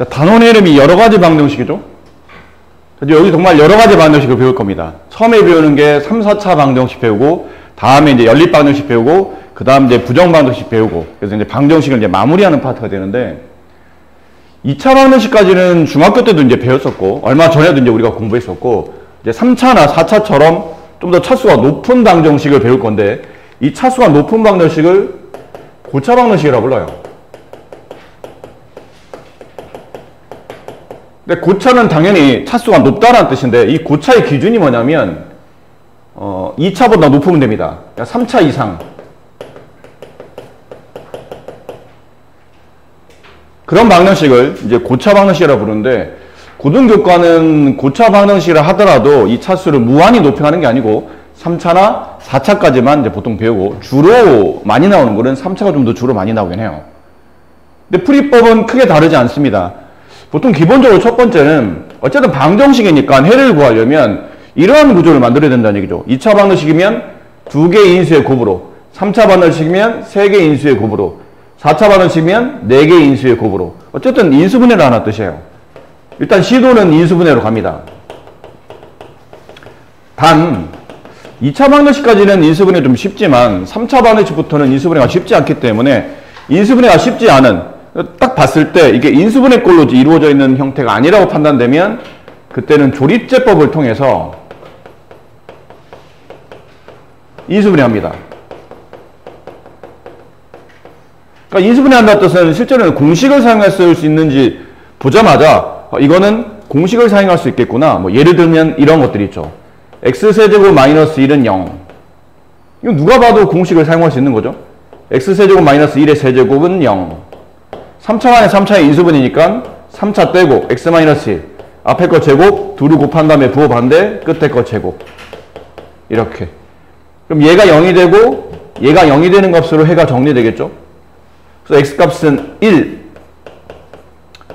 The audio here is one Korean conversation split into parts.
자, 단원의 이름이 여러 가지 방정식이죠. 여기 정말 여러 가지 방정식을 배울 겁니다. 처음에 배우는 게 3, 4차 방정식 배우고, 다음에 이제 연립 방정식 배우고, 그 다음 이제 부정 방정식 배우고, 그래서 이제 방정식을 이제 마무리하는 파트가 되는데, 2차 방정식까지는 중학교 때도 이제 배웠었고, 얼마 전에도 이제 우리가 공부했었고, 이제 3차나 4차처럼 좀 더 차수가 높은 방정식을 배울 건데, 이 차수가 높은 방정식을 고차 방정식이라고 불러요. 근데 고차는 당연히 차수가 높다는 뜻인데, 이 고차의 기준이 뭐냐면 2차보다 높으면 됩니다. 그러니까 3차 이상. 그런 방정식을 이제 고차 방정식이라고 부르는데, 고등교과는 고차 방정식이라 하더라도 이 차수를 무한히 높여가는 게 아니고 3차나 4차까지만 이제 보통 배우고, 주로 많이 나오는 거는 3차가 좀 더 주로 많이 나오긴 해요. 근데 풀이법은 크게 다르지 않습니다. 보통 기본적으로 첫 번째는 어쨌든 방정식이니까 해를 구하려면 이러한 구조를 만들어야 된다는 얘기죠. 2차 방정식이면 2개의 인수의 곱으로, 3차 방정식이면 3개의 인수의 곱으로, 4차 방정식이면 4개의 인수의 곱으로. 어쨌든 인수분해를 하는 뜻이에요. 일단 시도는 인수분해로 갑니다. 단 2차 방정식까지는 인수분해가 좀 쉽지만 3차 방정식부터는 인수분해가 쉽지 않기 때문에, 인수분해가 쉽지 않은, 딱 봤을 때 이게 인수분해꼴로 이루어져 있는 형태가 아니라고 판단되면 그때는 조립제법을 통해서 인수분해합니다. 그러니까 인수분해한다는 뜻은 실제로는 공식을 사용할 수 있는지 보자마자 이거는 공식을 사용할 수 있겠구나. 뭐 예를 들면 이런 것들이 있죠. x세제곱 마이너스 1은 0. 이거 누가 봐도 공식을 사용할 수 있는 거죠. x세제곱 마이너스 1의 세제곱은 0. 3차만에 3차의 인수분이니까 3차 떼고 x 마이너스 1. 앞에 거 제곱, 둘을 곱한 다음에 부호 반대, 끝에 거 제곱. 이렇게. 그럼 얘가 0이 되고 얘가 0이 되는 값으로 해가 정리되겠죠. 그래서 x값은 1.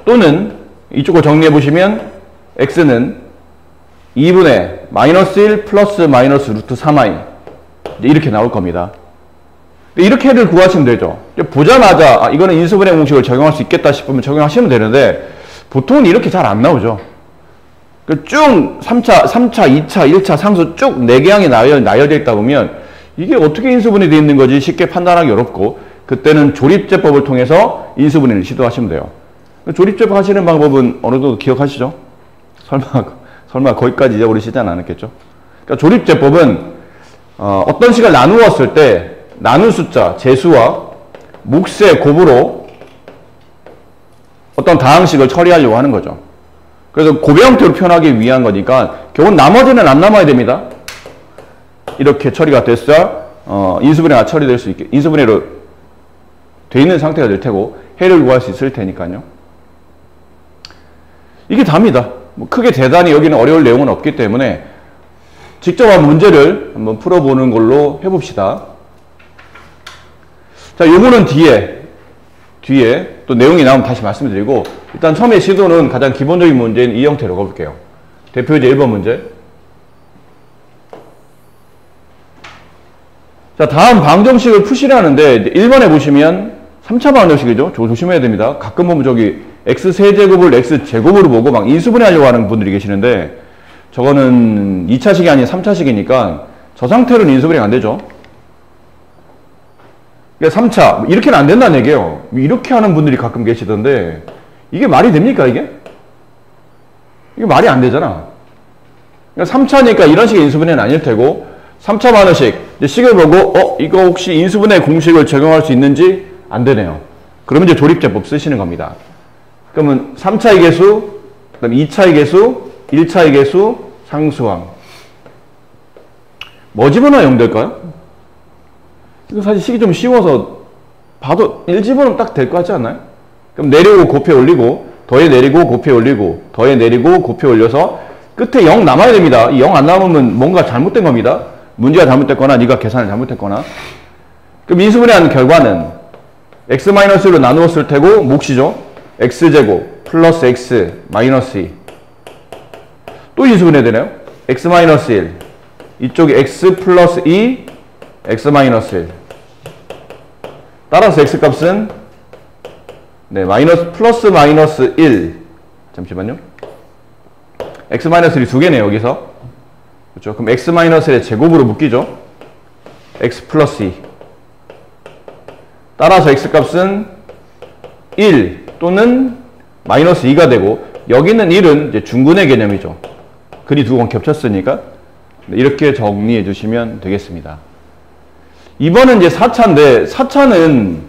또는 이쪽을 정리해 보시면 x는 2분의 마이너스 1 플러스 마이너스 루트 3i. 이렇게 나올 겁니다. 이렇게 해를 구하시면 되죠. 보자마자 이거는 인수분해 공식을 적용할 수 있겠다 싶으면 적용하시면 되는데, 보통은 이렇게 잘 안 나오죠. 쭉 3차, 2차, 1차 상수 쭉 4개 항이 나열되어 있다 보면 이게 어떻게 인수분해 되어 있는 거지 쉽게 판단하기 어렵고, 그때는 조립제법을 통해서 인수분해를 시도하시면 돼요. 조립제법 하시는 방법은 어느 정도 기억하시죠? 설마 거기까지 잊어버리시진 않았겠죠? 그러니까 조립제법은 어떤 식을 나누었을 때 나눈 숫자, 제수와 몫의 곱으로 어떤 다항식을 처리하려고 하는 거죠. 그래서 곱의 형태로 표현하기 위한 거니까 결국 나머지는 안 남아야 됩니다. 이렇게 처리가 됐어야 인수분해가 처리될 수 있게, 인수분해로 돼 있는 상태가 될 테고 해를 구할 수 있을 테니까요. 이게 답니다. 뭐 크게 대단히 여기는 어려울 내용은 없기 때문에 직접 한 문제를 한번 풀어보는 걸로 해봅시다. 자, 요거는 뒤에 또 내용이 나오면 다시 말씀드리고, 일단 처음에 시도는 가장 기본적인 문제인 이 형태로 가볼게요. 대표이제 1번 문제. 자, 다음 방정식을 푸시라는데 1번에 보시면 3차 방정식이죠. 조심해야 됩니다. 가끔 보면 저기 x세제곱을 x제곱으로 보고 막 인수분해하려고 하는 분들이 계시는데, 저거는 2차식이 아닌 3차식이니까 저 상태로는 인수분해가 안 되죠. 그러니까 3차, 이렇게는 안 된다는 얘기예요. 이렇게 하는 분들이 가끔 계시던데, 이게 말이 됩니까, 이게? 이게 말이 안 되잖아. 그러니까 3차니까 이런 식의 인수분해는 아닐 테고, 3차 방정식, 이제 식을 보고, 이거 혹시 인수분해 공식을 적용할 수 있는지 안 되네요. 그러면 이제 조립제법 쓰시는 겁니다. 그러면 3차의 개수, 그 다음에 2차의 개수, 1차의 개수, 상수항. 뭐 집어넣어야 0 될까요? 이거 사실 식이 좀 쉬워서 봐도 1 집어넣으면 딱 될 것 같지 않나요? 그럼 내리고 곱해 올리고, 더해 내리고 곱해 올리고, 더해 내리고 곱해 올려서 끝에 0 남아야 됩니다. 이 0 안 남으면 뭔가 잘못된 겁니다. 문제가 잘못됐거나 네가 계산을 잘못했거나. 그럼 인수분해하는 결과는 x-1로 나누었을 테고 몫이죠. x제곱 플러스 x 마이너스 2. 또 인수분해 되네요. x-1 이쪽에 x 플러스 2 x 마이너스 1. 따라서 x값은 네, 플러스 마이너스 1. 잠시만요. x 마이너스 1이 두 개네요, 여기서. 그렇죠? 그럼 x 마이너스 1의 제곱으로 묶이죠? x 플러스 2. 따라서 x 값은 1 또는 마이너스 2가 되고, 여기는 1은 이제 중근의 개념이죠. 글이 두 번 겹쳤으니까. 이렇게 정리해 주시면 되겠습니다. 2번은 이제 4차인데, 4차는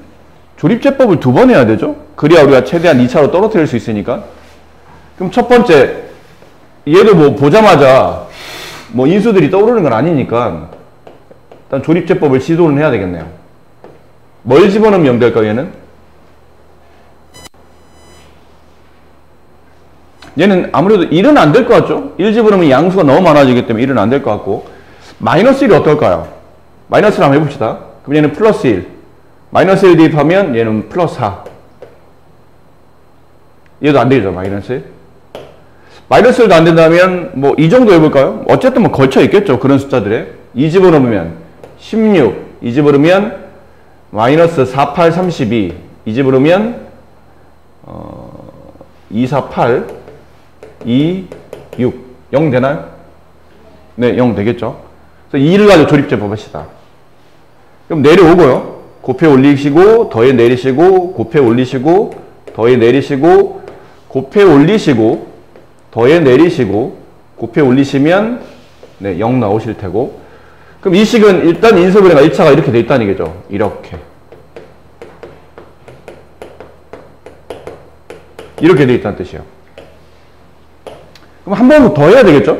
조립제법을 두 번 해야 되죠? 그래야 우리가 최대한 2차로 떨어뜨릴 수 있으니까. 그럼 첫 번째, 얘도 뭐 보자마자 뭐 인수들이 떠오르는 건 아니니까 일단 조립제법을 시도를 해야 되겠네요. 뭘 집어넣으면 0 될까요, 얘는? 얘는 아무래도 1은 안 될 것 같죠? 1 집어넣으면 양수가 너무 많아지기 때문에 1은 안 될 것 같고, 마이너스 1이 어떨까요? 마이너스를 한번 해봅시다. 그럼 얘는 플러스 1. 마이너스 1 대입하면 얘는 플러스 4. 얘도 안 되죠, 마이너스 1. 마이너스 1도 안 된다면 뭐 이 정도 해볼까요? 어쨌든 뭐 걸쳐 있겠죠, 그런 숫자들에. 2 집어넣으면 16. 2 집어넣으면 마이너스 4, 8, 32. 2 집어넣으면 2, 4, 8, 2, 6. 0 되나요? 네, 0 되겠죠. 그래서 2를 가지고 조립제법 합시다. 그럼 내려오고요. 곱해 올리시고, 더해 내리시고, 곱해 올리시고, 더해 내리시고, 곱해 올리시고, 더해 내리시고, 곱해 올리시면 네, 0 나오실 테고. 그럼 이 식은 일단 인수분해가 1차가 이렇게 돼 있다는 얘기죠. 이렇게. 이렇게 돼 있다는 뜻이에요. 그럼 한 번 더 해야 되겠죠?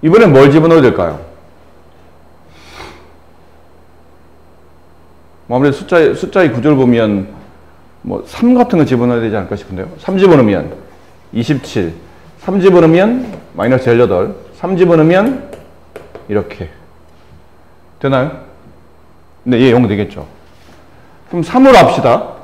이번엔 뭘 집어넣어야 될까요? 아무래도 숫자의 구조를 보면 뭐 3 같은 거 집어넣어야 되지 않을까 싶은데요. 3 집어넣으면 27, 3 집어넣으면 마이너스 18, 3 집어넣으면 이렇게 되나요? 네, 예, 0 되겠죠. 그럼 3으로 합시다.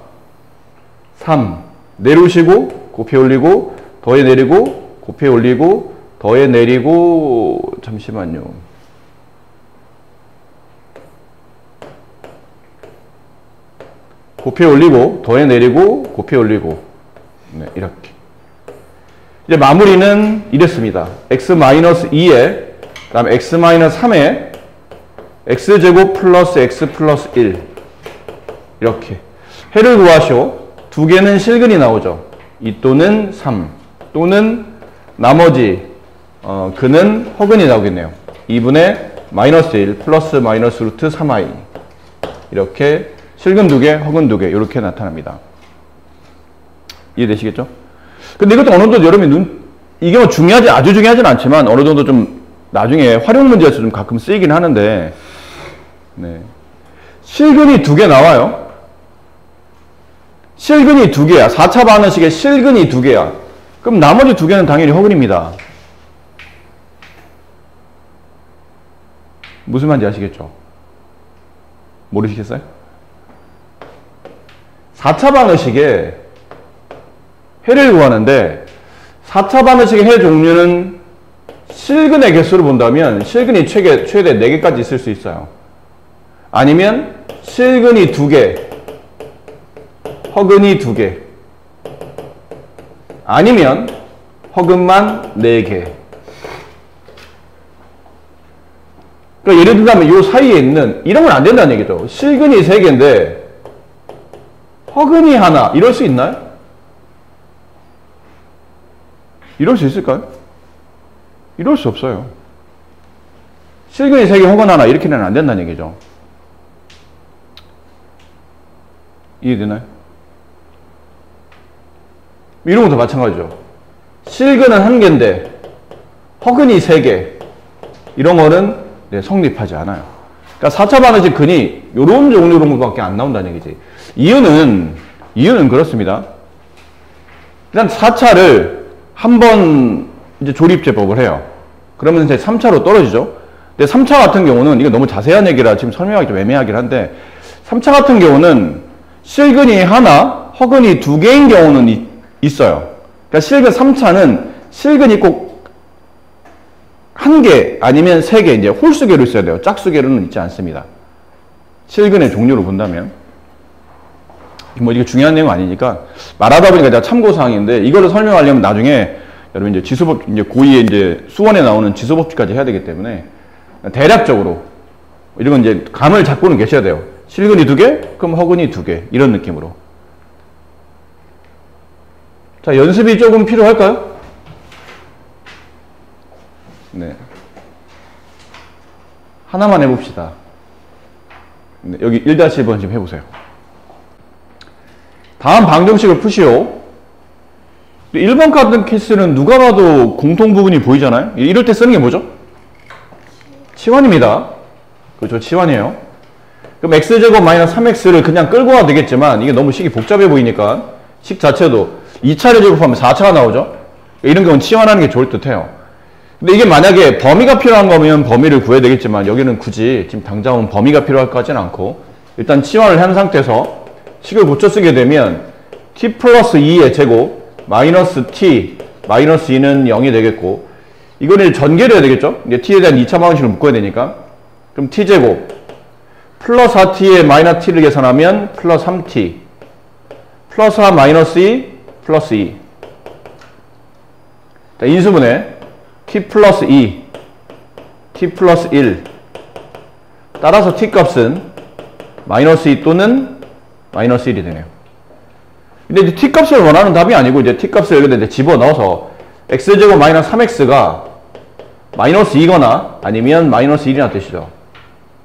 3 내려오시고 곱해 올리고 더해 내리고 곱해 올리고 더해 내리고 잠시만요. 곱해 올리고 더해 내리고 곱해 올리고 네, 이렇게. 이제 마무리는 이랬습니다. x-2에 그다음에 x-3에 x제곱 플러스 x 플러스 1 이렇게 해를 구하시오. 두 개는 실근이 나오죠. 2 또는 3 또는 나머지 그는 허근이 나오겠네요. 2분의 마이너스 1 플러스 마이너스 루트 3i 이렇게 실근 2개, 허근 2개 이렇게 나타납니다. 이해되시겠죠? 근데 이것도 어느 정도 여러분이 이게 뭐 아주 중요하진 않지만 어느 정도 좀 나중에 활용 문제에서 좀 가끔 쓰이긴 하는데, 네. 실근이 2개 나와요. 실근이 2개야. 4차 반응식에 실근이 2개야. 그럼 나머지 2개는 당연히 허근입니다. 무슨 말인지 아시겠죠? 모르시겠어요? 4차 반응식에 해를 구하는데 4차 반응식의 해 종류는 실근의 개수를 본다면 실근이 최대 4개까지 있을 수 있어요. 아니면 실근이 2개, 허근이 2개, 아니면 허근만 4개. 그러니까 예를 들자면 이 사이에 있는 이런 건 안 된다는 얘기죠. 실근이 3개인데 허근이 하나 이럴 수 있나요? 이럴 수 있을까요? 이럴 수 없어요. 실근이 3개 허근 하나 이렇게는 안 된다는 얘기죠. 이해되나요? 이런 것도 마찬가지죠. 실근은 1개인데 허근이 3개 이런 거는 네, 성립하지 않아요. 그러니까 4차 반응식 근이 이런 종류로 밖에 안 나온다는 얘기지. 이유는 그렇습니다. 일단 4차를 한번 이제 조립제법을 해요. 그러면 이제 3차로 떨어지죠. 근데 3차 같은 경우는 이거 너무 자세한 얘기라 지금 설명하기 좀 애매하긴 한데 3차 같은 경우는 실근이 하나, 허근이 2개인 경우는 있어요. 그러니까 실근 3차는 실근이 꼭 1개 아니면 3개 이제 홀수계로 있어야 돼요. 짝수계로는 있지 않습니다. 실근의 종류로 본다면. 뭐 이게 중요한 내용 아니니까 말하다 보니까 제가 참고사항인데 이거를 설명하려면 나중에 여러분 이제 지수법, 이제 고2에 이제 수원에 나오는 지수법칙까지 해야 되기 때문에 대략적으로 이런 건 이제 감을 잡고는 계셔야 돼요. 실근이 2개, 그럼 허근이 2개. 이런 느낌으로. 자, 연습이 조금 필요할까요? 네. 하나만 해봅시다. 네, 여기 1-1번 지금 해보세요. 다음 방정식을 푸시오. 1번 같은 케이스는 누가 봐도 공통 부분이 보이잖아요. 이럴 때 쓰는 게 뭐죠? 치환입니다. 그렇죠, 치환이에요. 그럼 x제곱 마이너스 3x를 그냥 끌고 와도 되겠지만 이게 너무 식이 복잡해 보이니까 식 자체도 2차를 제곱하면 4차가 나오죠. 이런 경우는 치환하는 게 좋을 듯해요. 근데 이게 만약에 범위가 필요한 거면 범위를 구해야 되겠지만 여기는 굳이 지금 당장은 범위가 필요할 것 같지는 않고 일단 치환을 한 상태에서 식을 고쳐 쓰게 되면 t 플러스 2의 제곱 마이너스 t 마이너스 2는 0이 되겠고 이거는 전개를 해야 되겠죠. 이제 t에 대한 2차 방정식을 묶어야 되니까 그럼 t제곱 플러스 4t에 마이너스 t를 계산하면 플러스 3t 플러스 4 마이너스 2 플러스 2 자, 인수분해 t 플러스 2 t 플러스 1 따라서 t 값은 마이너스 2 또는 마이너스 1이 되네요. 근데 이제 t 값을 원하는 답이 아니고 이제 t 값을 여기다 이제 집어넣어서 x제곱 마이너스 3x가 마이너스 2거나 아니면 마이너스 1이나 뜻이죠.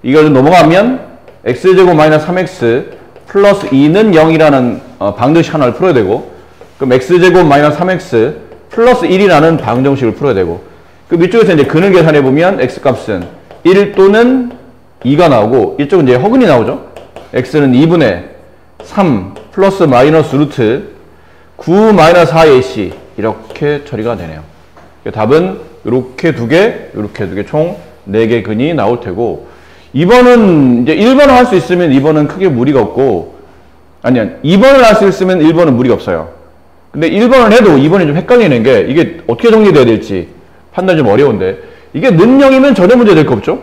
이걸 넘어가면 x제곱 마이너스 3x 플러스 2는 0이라는 방정식 하나를 풀어야 되고 그럼 x제곱 마이너스 3x 플러스 1이라는 방정식을 풀어야 되고 그럼 이쪽에서 이제 근을 계산해 보면 x값은 1 또는 2가 나오고 이쪽은 이제 허근이 나오죠. x는 2분의 3 플러스 마이너스 루트 9 마이너스 4ac 이렇게 처리가 되네요. 답은 이렇게 2개, 이렇게 2개 총 4개 근이 나올 테고 2번은 이제 1번을 할 수 있으면 2번은 크게 무리가 없고 아니야 2번을 할 수 있으면 1번은 무리가 없어요. 근데 1번을 해도 2번이 좀 헷갈리는 게 이게 어떻게 정리돼야 될지 판단이 좀 어려운데 이게 는 0이면 전혀 문제 될 거 없죠?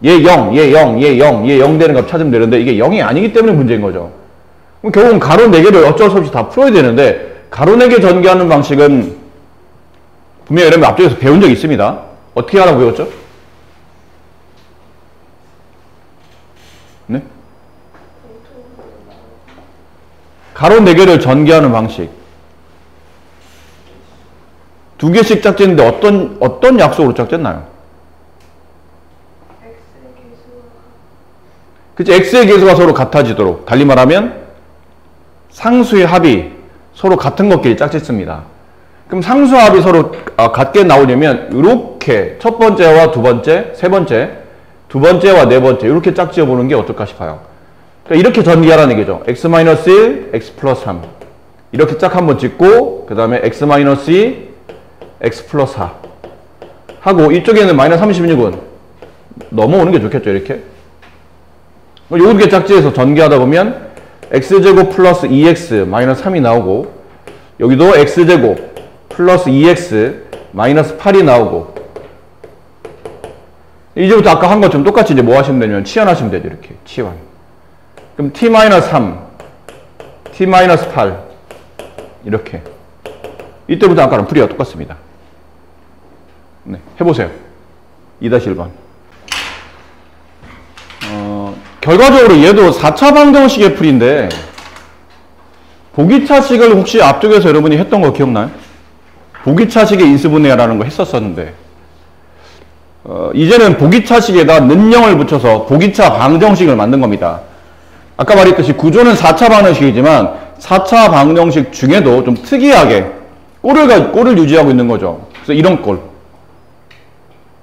얘 0, 얘 0, 얘 0, 얘 0 되는 값 찾으면 되는데 이게 0이 아니기 때문에 문제인 거죠. 그럼 결국은 가로 4개를 어쩔 수 없이 다 풀어야 되는데 가로 4개 전개하는 방식은 분명히 여러분 앞쪽에서 배운 적이 있습니다. 어떻게 하라고 배웠죠? 네? 가로 4개를 전개하는 방식 2개씩 짝짓는데 어떤 약속으로 짝짓나요? 그치, x의 계수가 서로 같아지도록 달리 말하면 상수의 합이 서로 같은 것끼리 짝짓습니다. 그럼 상수 합이 서로 같게 나오려면 이렇게 첫 번째와 두 번째, 세 번째, 두 번째와 네 번째 이렇게 짝지어 보는 게 어떨까 싶어요. 그러니까 이렇게 전개하라는 얘기죠. x-1, x 플러스 3 이렇게 짝 한번 짓고 그 다음에 x-2, x 플러스 4 하고 이쪽에는 마이너스 36은 넘어오는 게 좋겠죠. 이렇게 요렇게 짝지어서 전개하다 보면 x제곱 플러스 2x 마이너스 3이 나오고 여기도 x제곱 플러스 2x 마이너스 8이 나오고 이제부터 아까 한 것처럼 똑같이 이제 뭐 하시면 되냐면 치환하시면 되죠. 이렇게 치환. 그럼 t-3 t-8 이렇게 이때부터 아까랑 풀이가 똑같습니다. 네, 해보세요. 2-1번 결과적으로 얘도 4차 방정식의 풀이인데 보기차식을 혹시 앞쪽에서 여러분이 했던 거 기억나요? 보기차식의 인수분해라는 거 했었었는데 이제는 보기차식에다 는영을 붙여서 보기차 방정식을 만든 겁니다. 아까 말했듯이 구조는 4차 방정식이지만 4차 방정식 중에도 좀 특이하게 꼴을 유지하고 있는 거죠. 그래서 이런 꼴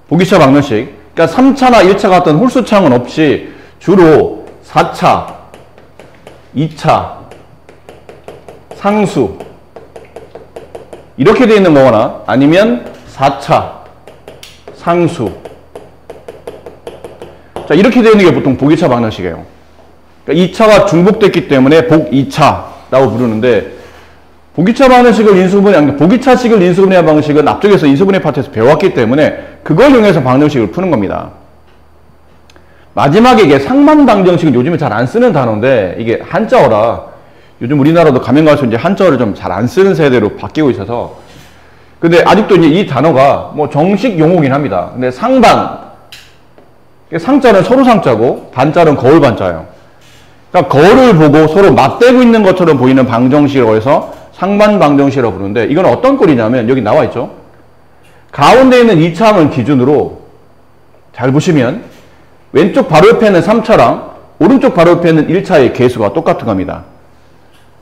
보기차 방정식 그러니까 3차나 1차 같은 홀수차항은 없이 주로 4차, 2차, 상수 이렇게 되어 있는 거거나 아니면 4차, 상수 자 이렇게 되어 있는 게 보통 보기차 방정식이에요. 그러니까 2차가 중복됐기 때문에 복 2차라고 부르는데 보기차 방정식을 인수분해, 보기차식을 인수분해한 방식은 앞쪽에서 인수분해 파트에서 배웠기 때문에 그걸 이용해서 방정식을 푸는 겁니다. 마지막에 이게 상반 방정식은 요즘에 잘 안 쓰는 단어인데 이게 한자어라 요즘 우리나라도 가면 갈수록 이제 한자어를 좀 잘 안 쓰는 세대로 바뀌고 있어서. 근데 아직도 이제 이 단어가 뭐 정식 용어긴 합니다. 근데 상반, 상자는 서로 상자고 반자는 거울 반자예요. 그러니까 거울을 보고 서로 맞대고 있는 것처럼 보이는 방정식이라고 해서 상반 방정식이라고 부르는데, 이건 어떤 꼴이냐면 여기 나와 있죠. 가운데 있는 이차함을 기준으로 잘 보시면 왼쪽 바로 옆에 있는 3차랑 오른쪽 바로 옆에 있는 1차의 개수가 똑같은 겁니다.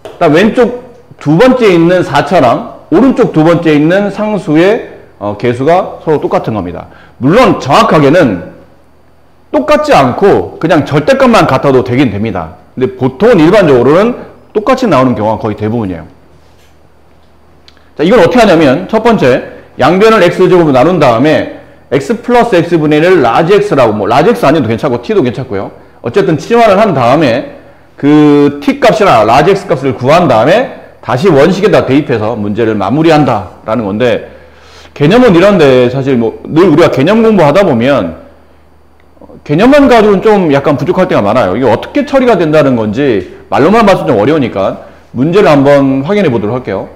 그다음 왼쪽 두 번째에 있는 4차랑 오른쪽 두 번째에 있는 상수의 개수가 서로 똑같은 겁니다. 물론 정확하게는 똑같지 않고 그냥 절대값만 같아도 되긴 됩니다. 근데 보통은 일반적으로는 똑같이 나오는 경우가 거의 대부분이에요. 자, 이걸 어떻게 하냐면 첫 번째, 양변을 x제곱으로 나눈 다음에 x 플러스 x분의 1을 라지 x라고, 뭐 라지 x 아니어도 괜찮고 t도 괜찮고요. 어쨌든 치환을 한 다음에 그 t 값이나 라지 x 값을 구한 다음에 다시 원식에다 대입해서 문제를 마무리한다 라는 건데, 개념은 이런데 사실 뭐 늘 우리가 개념 공부하다 보면 개념만 가지고는 좀 약간 부족할 때가 많아요. 이게 어떻게 처리가 된다는 건지 말로만 봐서 좀 어려우니까 문제를 한번 확인해 보도록 할게요.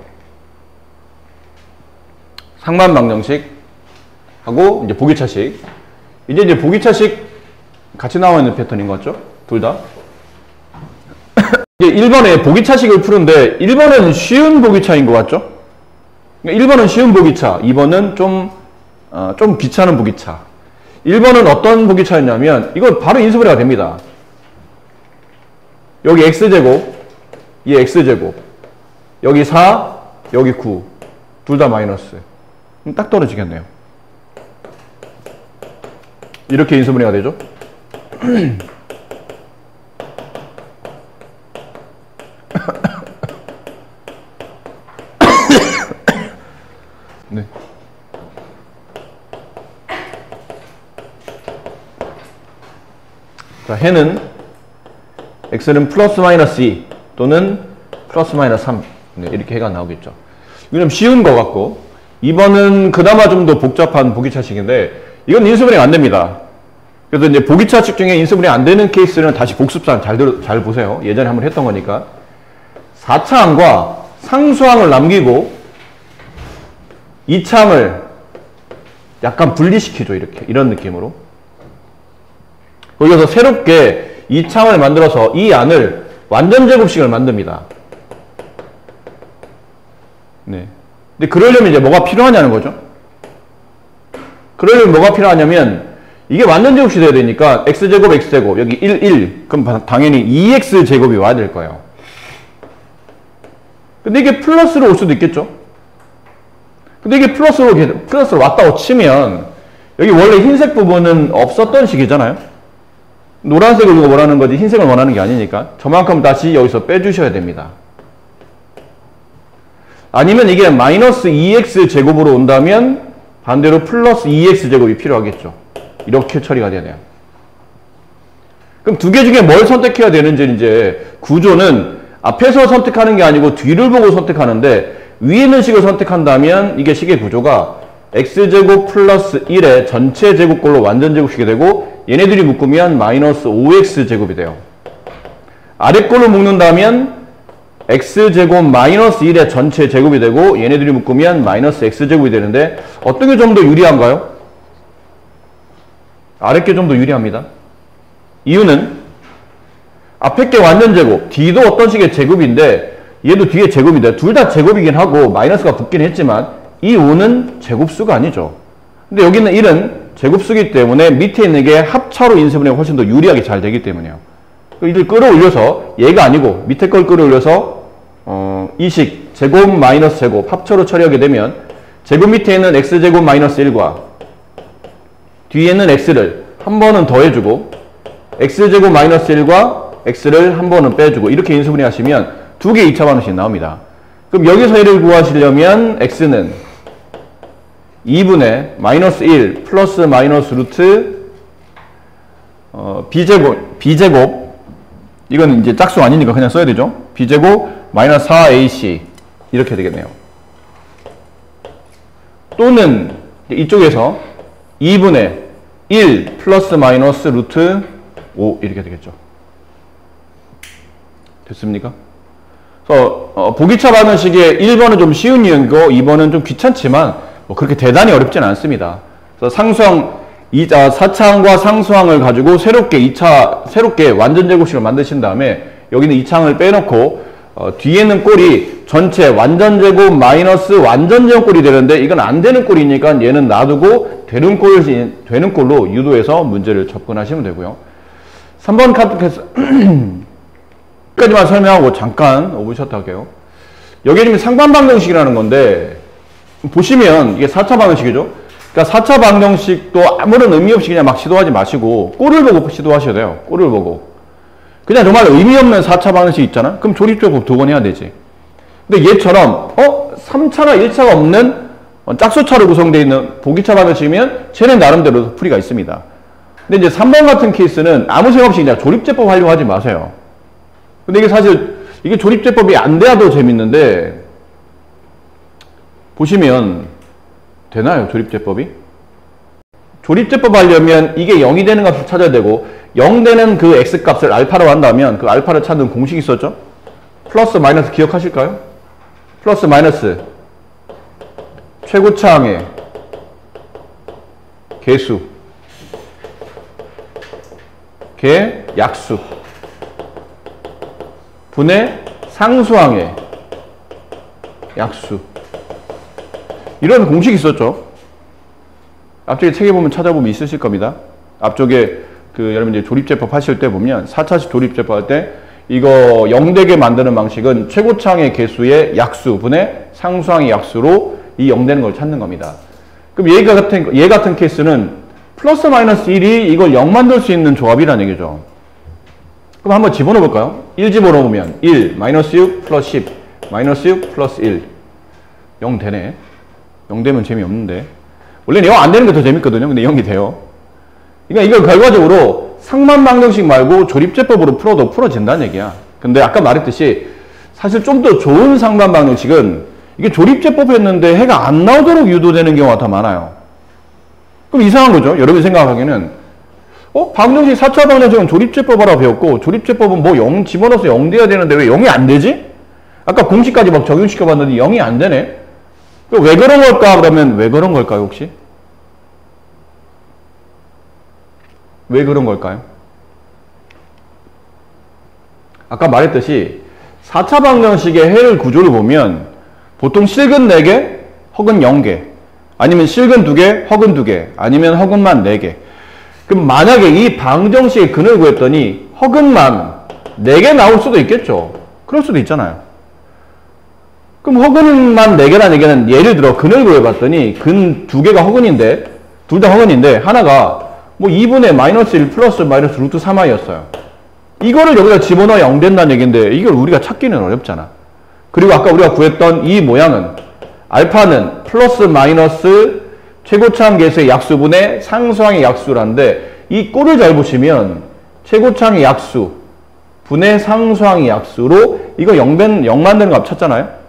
상반 방정식 하고 이제 보기차식. 이제 보기차식 같이 나와 있는 패턴인 것 같죠? 둘 다. 이제 1번에 보기차식을 푸는데 1번은 쉬운 보기차인 것 같죠? 1번은 쉬운 보기차, 2번은 좀 귀찮은 보기차. 1번은 어떤 보기차였냐면 이거 바로 인수분해가 됩니다. 여기 x제곱, 이 x제곱, 여기 4, 여기 9, 둘 다 마이너스. 딱 떨어지겠네요. 이렇게 인수분해가 되죠. 네. 자, 해는 x는 플러스 마이너스 2 또는 플러스 마이너스 3, 네, 이렇게 해가 나오겠죠. 이건 좀 쉬운 것 같고, 2번은 그나마 좀 더 복잡한 보기차식인데 이건 인수분해가 안 됩니다. 그래서 이제 보기차식 중에 인수분해 안 되는 케이스는 다시 복습상 잘 보세요. 예전에 한번 했던 거니까. 4차항과 상수항을 남기고 2차항을 약간 분리시키죠. 이런 느낌으로. 거기서 새롭게 2차항을 만들어서 이 안을 완전 제곱식을 만듭니다. 네. 근데 그러려면 이제 뭐가 필요하냐는 거죠. 그러려면 뭐가 필요하냐면 이게 완전 제곱식이 돼야 되니까 x제곱 x제곱 여기 1 그럼 당연히 2x제곱이 와야 될 거예요. 근데 이게 플러스로 올 수도 있겠죠. 근데 이게 플러스로 왔다고 치면 여기 원래 흰색 부분은 없었던 식이잖아요. 노란색을 원하는 거지 흰색을 원하는 게 아니니까 저만큼 다시 여기서 빼주셔야 됩니다. 아니면 이게 마이너스 2x제곱으로 온다면 반대로 플러스 2x제곱이 필요하겠죠. 이렇게 처리가 되네요. 그럼 두 개 중에 뭘 선택해야 되는지 이제 구조는 앞에서 선택하는 게 아니고 뒤를 보고 선택하는데, 위에 있는 식을 선택한다면 이게 식의 구조가 x제곱 플러스 1의 전체 제곱꼴로 완전 제곱식이 되고 얘네들이 묶으면 마이너스 5x제곱이 돼요. 아래꼴로 묶는다면 x제곱 마이너스 1의 전체 제곱이 되고 얘네들이 묶으면 마이너스 x제곱이 되는데 어떤 게 좀 더 유리한가요? 아래 게 좀 더 유리합니다. 이유는 앞에 게 완전 제곱, 뒤도 어떤 식의 제곱인데 얘도 뒤에 제곱인데 둘 다 제곱이긴 하고 마이너스가 붙긴 했지만 이 5는 제곱수가 아니죠. 근데 여기는 1은 제곱수기 때문에 밑에 있는 게 합차로 인수분해가 훨씬 더 유리하게 잘 되기 때문이에요. 이들 끌어올려서 얘가 아니고 밑에 걸 끌어올려서 이 식 제곱 마이너스 제곱 합차로 처리하게 되면 제곱 밑에 있는 x제곱 마이너스 1과 뒤에는 x를 한 번은 더해주고 x제곱 마이너스 1과 x를 한 번은 빼주고 이렇게 인수분해 하시면 두 개 2차 방정식 나옵니다. 그럼 여기서 얘를 구하시려면 x는 2분의 마이너스 1 플러스 마이너스 루트 b제곱 이건 이제 짝수 아니니까 그냥 써야 되죠. b제곱 마이너스 4ac 이렇게 되겠네요. 또는 이쪽에서 2분의 1 플러스 마이너스 루트 5 이렇게 되겠죠. 됐습니까? 그래서 보기차 방정식의 1번은 좀 쉬운 유형이고 2번은 좀 귀찮지만 뭐 그렇게 대단히 어렵진 않습니다. 그래서 상수항 4차항과 상수항을 가지고 새롭게 완전 제곱식을 만드신 다음에 여기는 2차항을 빼놓고 뒤에는 꼴이 전체 완전 제곱 마이너스 완전 제곱 꼴이 되는데 이건 안 되는 꼴이니까 얘는 놔두고 되는 꼴로 유도해서 문제를 접근하시면 되고요. 3번 카드 패스 여기까지만 설명하고 잠깐 오버샷 할게요. 여기 지금 상반 방정식이라는 건데 보시면 이게 4차 방정식이죠. 그러니까 4차 방정식도 아무런 의미 없이 그냥 막 시도하지 마시고 꼴을 보고 시도하셔야 돼요. 꼴을 보고. 그냥 정말 의미 없는 4차 방정식 있잖아? 그럼 조립제법 2번 해야 되지. 근데 얘처럼 3차나 1차가 없는 짝수차로 구성되어 있는 보기차 방정식이면 쟤는 나름대로 풀이가 있습니다. 근데 이제 3번 같은 케이스는 아무 생각 없이 그냥 조립제법 하려고 하지 마세요. 근데 이게 사실 이게 조립제법이 안 돼야 더 재밌는데 보시면 되나요? 조립제법이? 조립제법 하려면 이게 0이 되는 값을 찾아야 되고 0 되는 그 x값을 알파로 한다면 그 알파를 찾는 공식이 있었죠? 플러스 마이너스 기억하실까요? 플러스 마이너스 최고차항의 개수 개 약수 분의 상수항의 약수 이런 공식이 있었죠. 앞쪽에 책에 보면 찾아보면 있으실 겁니다. 앞쪽에 여러분 이제 조립제법 하실 때 보면 4차식 조립제법 할 때 이거 0되게 만드는 방식은 최고차항의 개수의 약수 분의 상수항의 약수로 이 0되는 걸 찾는 겁니다. 그럼 얘 같은 케이스는 플러스 마이너스 1이 이걸 0 만들 수 있는 조합이라는 얘기죠. 그럼 한번 집어넣어 볼까요? 1 집어넣어 보면 1, 마이너스 6, 플러스 10, 마이너스 6, 플러스 1 0 되네. 0 되면 재미없는데 원래는 0 안 되는 게 더 재밌거든요. 근데 0이 돼요. 그러니까 이걸 결과적으로 상반 방정식 말고 조립제법으로 풀어도 풀어진다는 얘기야. 근데 아까 말했듯이 사실 좀 더 좋은 상반 방정식은 이게 조립제법 했는데 해가 안 나오도록 유도되는 경우가 더 많아요. 그럼 이상한 거죠. 여러분이 생각하기에는 방정식 4차 방정식은 조립제법 하라 배웠고 조립제법은 뭐 0 집어넣어서 0 돼야 되는데 왜 0이 안 되지? 아까 공식까지 막 적용시켜 봤는데 0이 안 되네. 왜 그런 걸까? 그러면 왜 그런 걸까요, 혹시? 왜 그런 걸까요? 아까 말했듯이 4차 방정식의 해를 구조를 보면 보통 실근 4개, 허근 0개, 아니면 실근 2개, 허근 2개, 아니면 허근만 4개. 그럼 만약에 이 방정식의 근을 구했더니 허근만 4개 나올 수도 있겠죠. 그럴 수도 있잖아요. 그럼 허근만 4개라는 얘기는 예를 들어 근을 구해봤더니 근 2개가 허근인데 둘 다 허근인데 하나가 뭐 2분의 마이너스 1 플러스 마이너스 루트 3i였어요. 이거를 여기다 집어넣어 0 된다는 얘기인데 이걸 우리가 찾기는 어렵잖아. 그리고 아까 우리가 구했던 이 모양은 알파는 플러스 마이너스 최고차항 개수의 약수분의 상수항의 약수라는데 이 꼴을 잘 보시면 최고차항의 약수 분의 상수항의 약수로 이거 0 만드는 값 찾잖아요.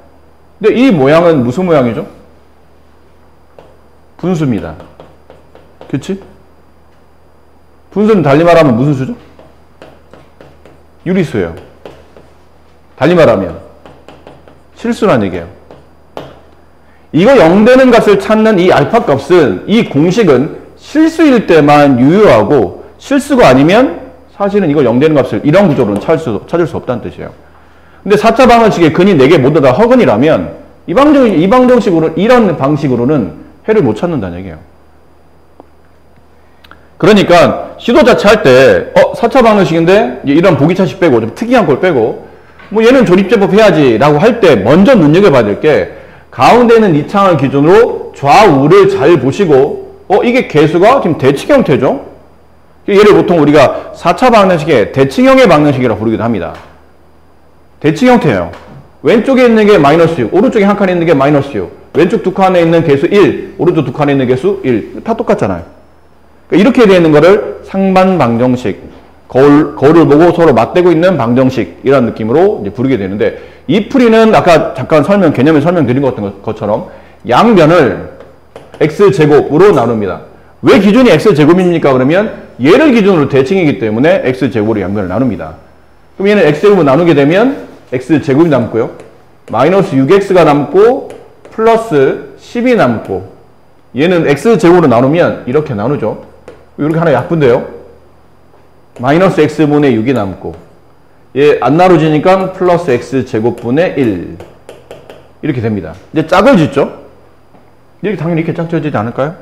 근데 이 모양은 무슨 모양이죠? 분수입니다. 그치? 분수는 달리 말하면 무슨 수죠? 유리수예요. 달리 말하면 실수란 얘기예요. 이거 0 되는 값을 찾는 이 알파 값은 이 공식은 실수일 때만 유효하고 실수가 아니면 사실은 이거 0 되는 값을 이런 구조로는 찾을 수 없다는 뜻이에요. 근데 4차 방정식의 근이 4개 모두 다 허근이라면 이 방정식으로 이런 방식으로는 해를 못 찾는다는 얘기예요. 그러니까 시도 자체 할 때 4차 방정식인데 이런 보기차식 빼고 좀 특이한 걸 빼고 뭐 얘는 조립제법 해야지 라고 할 때 먼저 눈여겨봐야 될 게 가운데 있는 이 창을 기준으로 좌우를 잘 보시고 이게 개수가 지금 대칭 형태죠. 얘를 보통 우리가 4차 방정식의 대칭형의 방정식이라고 부르기도 합니다. 대칭 형태예요. 왼쪽에 있는 게 마이너스 6, 오른쪽에 한 칸에 있는 게 마이너스 6, 왼쪽 두 칸에 있는 개수 1, 오른쪽 두 칸에 있는 개수 1. 다 똑같잖아요. 그러니까 이렇게 되어 있는 거를 상반 방정식, 거울을 보고 서로 맞대고 있는 방정식 이런 느낌으로 이제 부르게 되는데 이 풀이는 아까 잠깐 개념을 설명드린 것처럼 양변을 x제곱으로 나눕니다. 왜 기준이 x제곱입니까? 그러면 얘를 기준으로 대칭이기 때문에 x제곱으로 양변을 나눕니다. 그럼 얘는 x제곱으로 나누게 되면 x제곱이 남고요. 마이너스 6x가 남고 플러스 10이 남고 얘는 x제곱으로 나누면 이렇게 나누죠. 이렇게 하나 약분돼요. 마이너스 x분의 6이 남고 얘 안 나눠지니까 플러스 x제곱분의 1 이렇게 됩니다. 이제 짝을 짓죠. 이렇게 당연히 이렇게 짝져지지 않을까요?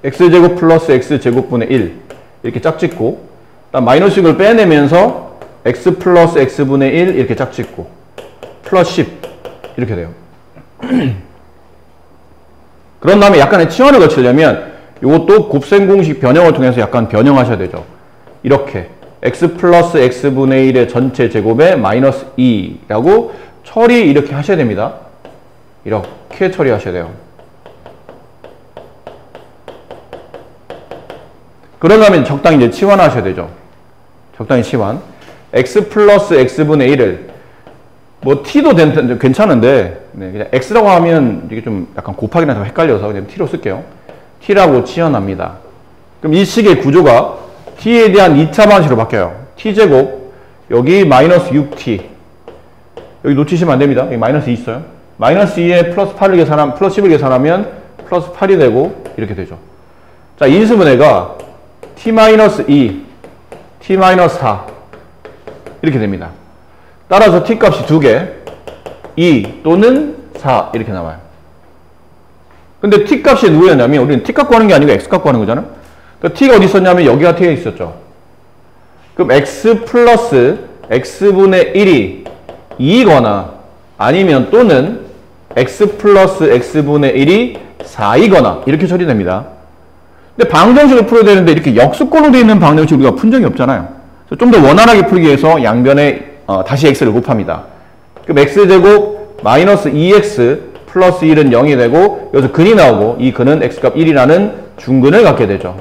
x제곱 플러스 x제곱분의 1 이렇게 짝짓고 마이너스 6을 빼내면서 x 플러스 x분의 1 이렇게 짝짓고 플러스 10 이렇게 돼요. 그런 다음에 약간의 치환을 거치려면 이것도 곱셈 공식 변형을 통해서 약간 변형하셔야 되죠. 이렇게 x 플러스 x분의 1의 전체 제곱에 마이너스 2라고 처리 이렇게 하셔야 됩니다. 이렇게 처리하셔야 돼요. 그런 다음에 적당히 이제 치환하셔야 되죠. 적당히 치환. x 플러스 x분의 1을 뭐 t도 괜찮은데 그냥 x라고 하면 이게 좀 약간 곱하기나 좀 헷갈려서 그냥 t로 쓸게요. t라고 치환합니다. 그럼 이 식의 구조가 t에 대한 2차 방식으로 바뀌어요. t제곱 여기 마이너스 6t 여기 놓치시면 안 됩니다. 여기 마이너스 2 있어요. 마이너스 2에 플러스 8을 계산하면 플러스 10을 계산하면 플러스 8이 되고 이렇게 되죠. 자, 인수분해가 t-2, t-4 이렇게 됩니다. 따라서 t값이 2개 2 또는 4 이렇게 나와요. 근데 t값이 누구였냐면 우리는 t값 구하는 게 아니고 x값 구하는 거잖아요. 그러니까 t가 어디 있었냐면 여기가 t에 있었죠. 그럼 x 플러스 x분의 1이 2이거나 아니면 또는 x 플러스 x분의 1이 4이거나 이렇게 처리됩니다. 근데 방정식을 풀어야 되는데 이렇게 역수권으로 되어 있는 방정식 우리가 푼 적이 없잖아요. 좀 더 원활하게 풀기 위해서 양변에 다시 x를 곱합니다. 그럼 x제곱 마이너스 2x 플러스 1은 0이 되고 여기서 근이 나오고 이 근은 x값 1이라는 중근을 갖게 되죠.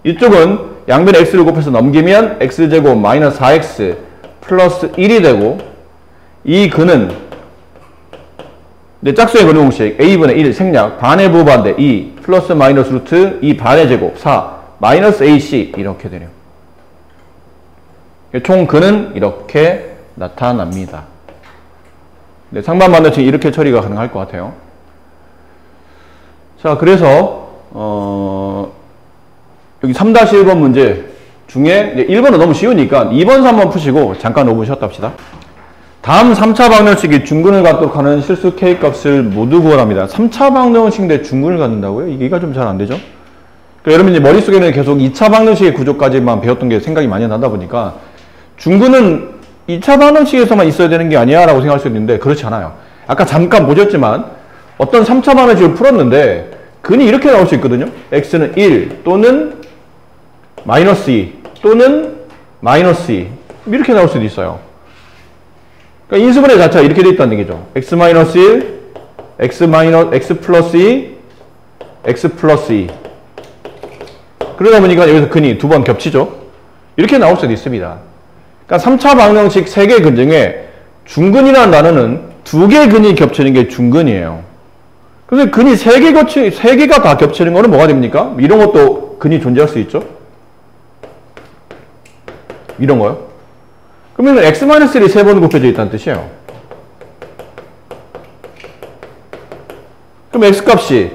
이쪽은 양변에 x를 곱해서 넘기면 x제곱 마이너스 4x 플러스 1이 되고 이 근은 짝수의 근의 공식 a분의 1 생략 반의 부호반대 2 플러스 마이너스 루트 2 반의 제곱 4 마이너스 ac 이렇게 되네요. 총 근은 이렇게 나타납니다. 네, 상반 반대칭 이렇게 처리가 가능할 것 같아요. 자, 그래서 여기 3-1번 문제 중에 1번은 너무 쉬우니까 2번, 3번 푸시고 잠깐 5분 쉬었다 합시다. 다음 3차 방정식이 중근을 갖도록 하는 실수 k값을 모두 구하랍니다. 3차 방정식인데 중근을 갖는다고요? 이게가 좀 잘 안 되죠? 그러니까 여러분 이제 머릿속에는 계속 2차 방정식의 구조까지만 배웠던 게 생각이 많이 나다 보니까 중근은 2차 방정식에서만 있어야 되는 게 아니야 라고 생각할 수 있는데 그렇지 않아요. 아까 잠깐 보셨지만 어떤 3차 방정식을 풀었는데 근이 이렇게 나올 수 있거든요. x는 1 또는 마이너스 2 또는 마이너스 2 이렇게 나올 수도 있어요. 그러니까 인수분해 자체가 이렇게 돼 있다는 얘기죠. x-1, x 플러스 2, x 플러스 2 그러다 보니까 여기서 근이 두 번 겹치죠. 이렇게 나올 수도 있습니다. 그러니까 3차 방정식 3개 근 중에 중근이라는 단어는 2개 근이 겹치는 게 중근이에요. 그래서 근이 3개가 다 겹치는 거는 뭐가 됩니까? 이런 것도 근이 존재할 수 있죠. 이런 거요. 그러면 x-1이 3번 곱해져 있다는 뜻이에요. 그럼 x값이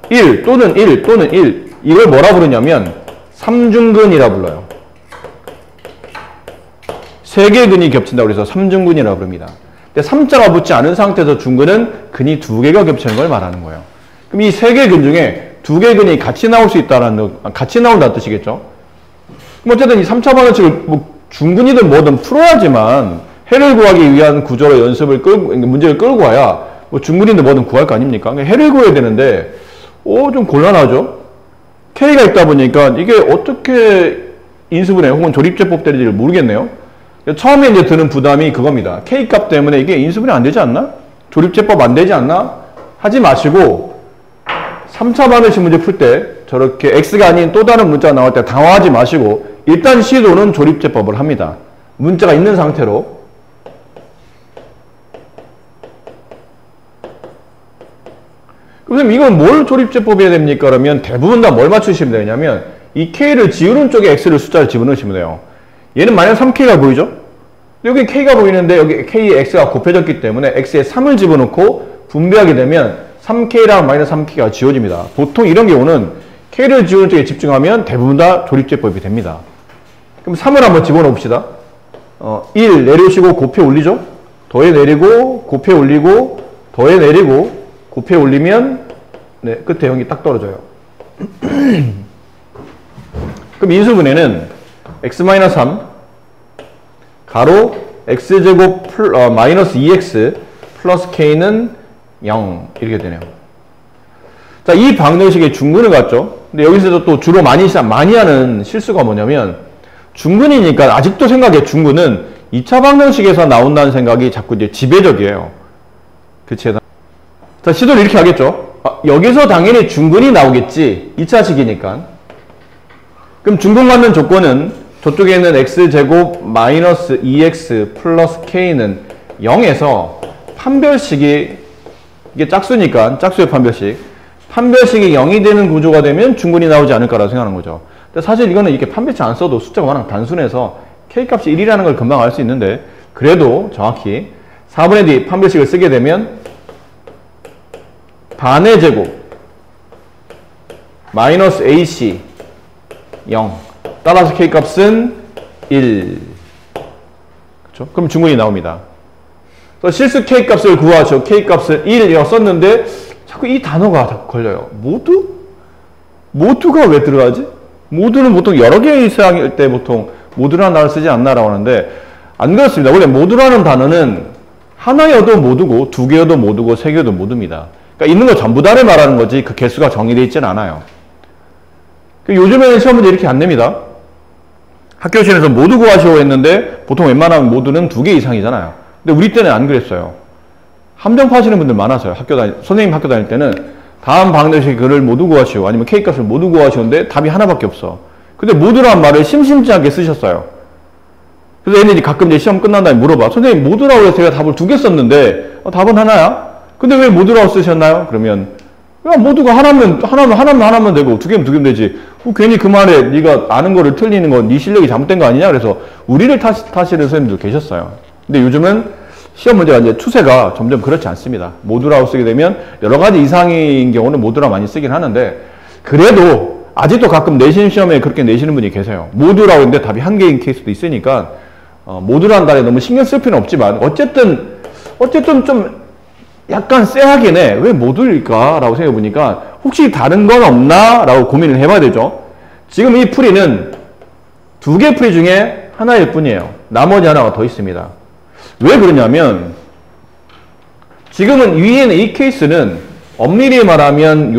1 또는 1 또는 1 이걸 뭐라 부르냐면 3중근이라 불러요. 3개 근이 겹친다고 해서 3중근이라고 부릅니다. 근데 3자가 붙지 않은 상태에서 중근은 근이 2개가 겹치는 걸 말하는 거예요. 그럼 이 3개 근 중에 2개 근이 같이 나올 수 있다는 같이 나온다는 뜻이겠죠. 그럼 어쨌든 이 3차 방정식을 뭐 중근이든 뭐든 풀어야지만 해를 구하기 위한 구조로 문제를 끌고 와야 뭐 중근이든 뭐든 구할 거 아닙니까? 해를 구해야 되는데 좀 곤란하죠. K가 있다 보니까 이게 어떻게 인수분해 혹은 조립제법 되는지를 모르겠네요. 처음에 이제 드는 부담이 그겁니다. K값 때문에 이게 인수분해 안 되지 않나? 조립제법 안 되지 않나? 하지 마시고 3차 방정식 문제 풀 때 저렇게 X가 아닌 또 다른 문자가 나올 때 당황하지 마시고 일단 시도는 조립제법을 합니다. 문자가 있는 상태로. 그럼 이건 뭘 조립제법 해야 됩니까? 그러면 대부분 다 뭘 맞추시면 되냐면 이 K를 지우는 쪽에 X를 숫자를 집어넣으시면 돼요. 얘는 마이너스 3K가 보이죠? 여기 K가 보이는데 여기 K에 X가 곱해졌기 때문에 X에 3을 집어넣고 분배하게 되면 3K랑 마이너스 3K가 지워집니다. 보통 이런 경우는 K를 지우는 쪽에 집중하면 대부분 다 조립제법이 됩니다. 그럼 3을 한번 집어넣읍시다. 1 내려오시고 곱해 올리죠? 더해 내리고 곱해 올리고 더해 내리고 곱해 올리면 네, 끝에 0이 딱 떨어져요. 그럼 인수분해는 x-3 가로 x제곱 마이너스 2x 플러스 k는 0 이렇게 되네요. 자, 이 방정식의 중근을 갖죠. 근데 여기서도 또 주로 많이 하는 실수가 뭐냐면 중근이니까 아직도 생각해. 중근은 2차 방정식에서 나온다는 생각이 자꾸 이제 지배적이에요. 그치? 자, 시도를 이렇게 하겠죠. 여기서 당연히 중근이 나오겠지. 2차식이니까. 그럼 중근 갖는 조건은 저쪽에 있는 x제곱 마이너스 2x 플러스 k는 0에서 판별식이 이게 짝수니까 짝수의 판별식. 판별식이 0이 되는 구조가 되면 중근이 나오지 않을까라고 생각하는 거죠. 근데 사실 이거는 이렇게 판별식 안 써도 숫자가 워낙 단순해서 k값이 1이라는 걸 금방 알 수 있는데 그래도 정확히 4분의 D 판별식을 쓰게 되면 반의 제곱 마이너스 AC 0 따라서 k값은 1 그렇죠? 그럼 중근이 나옵니다. 그래서 실수 k값을 구하죠. k값을 1이라고 썼는데 자꾸 이 단어가 자꾸 걸려요. 모두? 모두가 왜 들어가지? 모두는 보통 여러 개의 이상일 때 보통 모두라는 단어를 쓰지 않나라고 하는데 안 그렇습니다. 원래 모두라는 단어는 하나여도 모두고 두 개여도 모두고 세 개여도 모두입니다. 그러니까 있는 거 전부 다를 말하는 거지 그 개수가 정의되어 있지는 않아요. 요즘에는 시험 문제 이렇게 안 냅니다. 학교 시험에서 모두 구하시오 했는데 보통 웬만하면 모두는 2개 이상이잖아요. 근데 우리 때는 안 그랬어요. 함정파 하시는 분들 많았어요. 선생님 학교 다닐 때는 다음 방정식 글을 모두 구하시오 아니면 K값을 모두 구하시오인데 답이 하나밖에 없어. 근데 모두라는 말을 심심치 않게 쓰셨어요. 그래서 애들이 가끔 이제 시험 끝난 다음에 물어봐. 선생님 모두라고 해서 제가 답을 2개 썼는데 답은 하나야? 근데 왜 모두라고 쓰셨나요? 그러면 야, 모두가 하나면 되고 2개면 되지. 괜히 그 말에 네가 아는 거를 틀리는 건 네 실력이 잘못된 거 아니냐? 그래서 우리를 탓하시는 선생님도 계셨어요. 근데 요즘은 시험 문제가 이제 추세가 점점 그렇지 않습니다. 모두라고 쓰게 되면 여러 가지 이상인 경우는 모두라 많이 쓰긴 하는데 그래도 아직도 가끔 내신 시험에 그렇게 내시는 분이 계세요. 모두라고 했는데 답이 한 개인 케이스도 있으니까 모두라는 단어에 너무 신경 쓸 필요는 없지만 어쨌든 좀 약간 쎄하긴 해. 왜 모두일까? 라고 생각해 보니까 혹시 다른 건 없나? 라고 고민을 해봐야 되죠. 지금 이 풀이는 2개 풀이 중에 하나일 뿐이에요. 나머지 하나가 더 있습니다. 왜 그러냐면 지금은 위에 있는 이 케이스는 엄밀히 말하면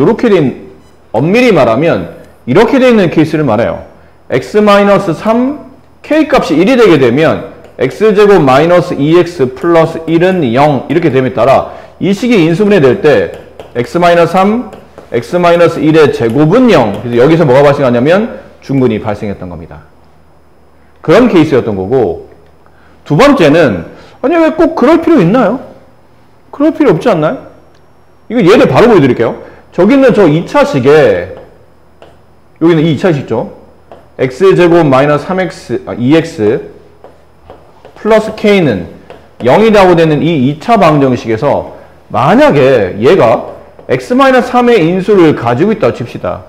이렇게 돼 있는 케이스를 말해요. x-3 k값이 1이 되게 되면 x제곱 마이너스 2x 플러스 1은 0 이렇게 됨에 따라 이 식이 인수분해 될 때 x-3, x-1의 제곱은 0. 그래서 여기서 뭐가 발생하냐면 중근이 발생했던 겁니다. 그런 케이스였던 거고 두 번째는 아니 왜 꼭 그럴 필요 있나요? 그럴 필요 없지 않나요? 이거 예를 바로 보여드릴게요. 저기 있는 저 2차식에 여기는 이 2차식이죠. x제곱 마이너스 2x 플러스 k는 0이라고 되는 이 2차 방정식에서 만약에 얘가 x-3의 인수를 가지고 있다고 칩시다.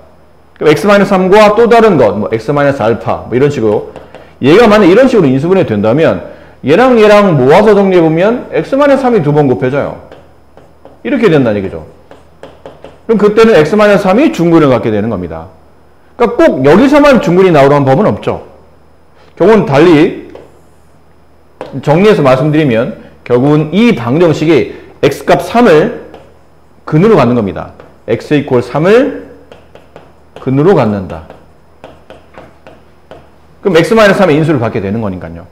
x-3과 또 다른 것, 뭐 x-알파 뭐 이런 식으로 얘가 만약 이런 식으로 인수분해 된다면 얘랑 모아서 정리해보면 x-3이 2번 곱해져요. 이렇게 된다는 얘기죠. 그럼 그때는 x-3이 중근을 갖게 되는 겁니다. 그러니까 꼭 여기서만 중근이 나오라는 법은 없죠. 경우는 달리 정리해서 말씀드리면 결국은 이 방정식이 x값 3을 근으로 갖는 겁니다. x 이퀄 3을 근으로 갖는다. 그럼 x-3의 인수를 갖게 되는 거니까요.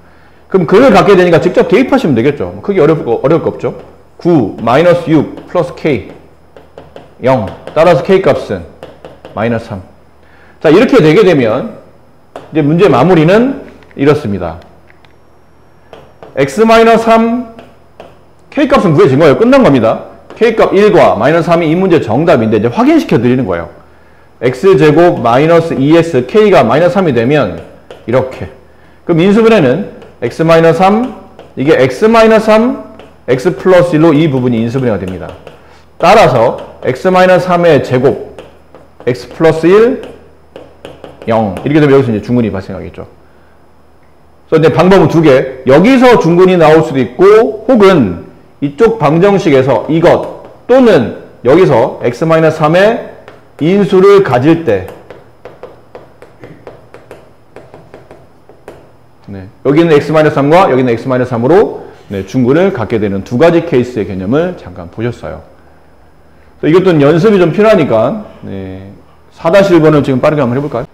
그럼 근을 갖게 되니까 직접 대입하시면 되겠죠. 크게 어려울 거 없죠. 9, 마이너스 6, 플러스 k 0. 따라서 k값은 마이너스 3. 자, 이렇게 되게 되면 이제 문제 마무리는 이렇습니다. x-3 k값은 구해진 거예요. 끝난 겁니다. k값 1과 마이너스 3이 이 문제 정답인데 이제 확인시켜 드리는 거예요. x제곱 마이너스 2x k가 마이너스 3이 되면 이렇게. 그럼 인수분해는 x-3 이게 x-3, x 플러스 1로 이 부분이 인수분해가 됩니다. 따라서 x-3의 제곱, x 플러스 1, 0 이렇게 되면 여기서 이제 중근이 발생하겠죠. 그래서 이제 방법은 두 개. 여기서 중근이 나올 수도 있고 혹은 이쪽 방정식에서 이것 또는 여기서 x-3의 인수를 가질 때 네, 여기는 x-3과 여기는 x-3으로 네, 중근을 갖게 되는 두 가지 케이스의 개념을 잠깐 보셨어요. 이것도 연습이 좀 필요하니까 네, 4-1번을 지금 빠르게 한번 해볼까요?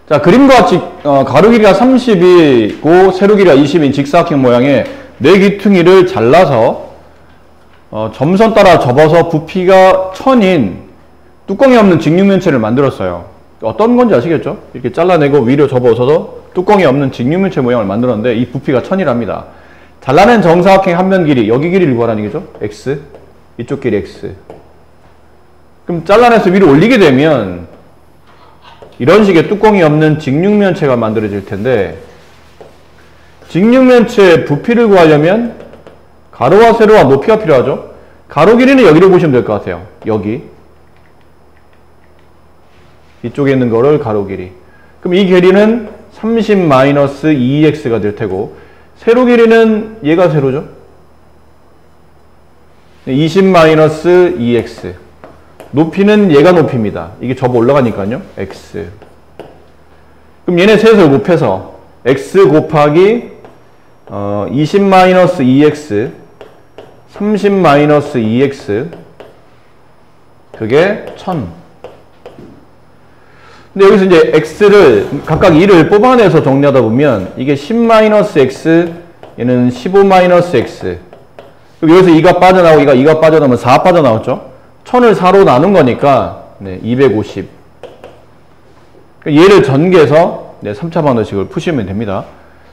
자, 그림과 같이 가로 길이가 30이고 세로 길이가 20인 직사각형 모양의 네 귀퉁이를 잘라서 점선 따라 접어서 부피가 1000인 뚜껑이 없는 직육면체를 만들었어요. 어떤 건지 아시겠죠? 이렇게 잘라내고 위로 접어서 뚜껑이 없는 직육면체 모양을 만들었는데 이 부피가 1000이랍니다. 잘라낸 정사각형 한 면 길이, 여기 길이를 구하라는 얘기죠? x, 이쪽 길이 x. 그럼 잘라내서 위로 올리게 되면 이런 식의 뚜껑이 없는 직육면체가 만들어질 텐데 직육면체의 부피를 구하려면 가로와 세로와 높이가 필요하죠? 가로 길이는 여기로 보시면 될 것 같아요. 여기. 이쪽에 있는 거를 가로 길이. 그럼 이 길이는 30-2x가 될 테고 세로 길이는 얘가 세로죠? 20-2x. 높이는 얘가 높이입니다. 이게 접어 올라가니까요. x. 그럼 얘네 셋을 곱해서 x 곱하기 20-2x 30-2x 그게 1000. 근데 여기서 이제 x를 각각 2를 뽑아내서 정리하다 보면 이게 10-x 얘는 15-x 그럼 여기서 2가 빠져나오고 2가 빠져나오면 4 빠져나왔죠? 1000을 4로 나눈 거니까 네, 250. 얘를 전개해서 네, 3차 방정식을 푸시면 됩니다.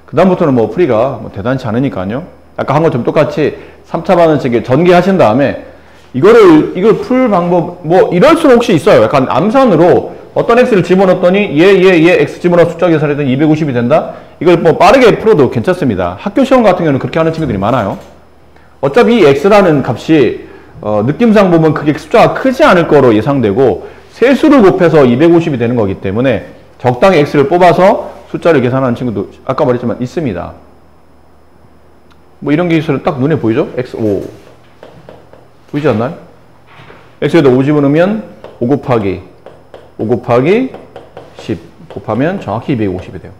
그 다음부터는 뭐 풀이가 뭐 대단치 않으니까요. 아까 한 것처럼 똑같이 3차 방정식을 전개하신 다음에 이걸 풀 방법 뭐 이럴 수는 혹시 있어요. 약간 암산으로 어떤 x를 집어넣었더니 얘 x 집어넣어 숫자 계산했더니 250이 된다? 이걸 뭐 빠르게 풀어도 괜찮습니다. 학교 시험 같은 경우는 그렇게 하는 친구들이 많아요. 어차피 이 x라는 값이 느낌상 보면 그게 숫자가 크지 않을 거로 예상되고 세수를 곱해서 250이 되는 거기 때문에 적당히 x를 뽑아서 숫자를 계산하는 친구도 아까 말했지만 있습니다. 뭐 이런 기술은 딱 눈에 보이죠? x5 보이지 않나요? x에다 5 집어넣으면 5 곱하기 10 곱하면 정확히 250이 돼요.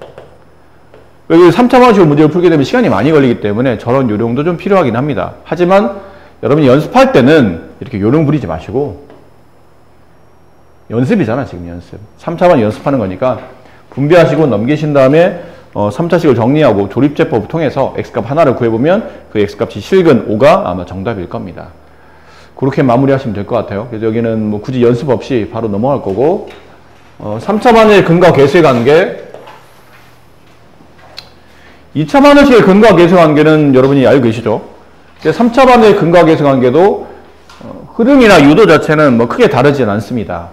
여기 3차 방식으로 문제를 풀게 되면 시간이 많이 걸리기 때문에 저런 요령도 좀 필요하긴 합니다. 하지만 여러분이 연습할 때는 이렇게 요령 부리지 마시고 연습이잖아 지금 연습. 3차만 연습하는 거니까 분배하시고 넘기신 다음에 3차식을 정리하고 조립제법을 통해서 x값 하나를 구해보면 그 x값이 실근 5가 아마 정답일 겁니다. 그렇게 마무리하시면 될 것 같아요. 그래서 여기는 뭐 굳이 연습 없이 바로 넘어갈 거고 3차 반의 근과 계수의 관계 2차 반의식의 근과 계수의 관계는 여러분이 알고 계시죠? 3차 반의 근과 계수 관계도 흐름이나 유도 자체는 뭐 크게 다르진 않습니다.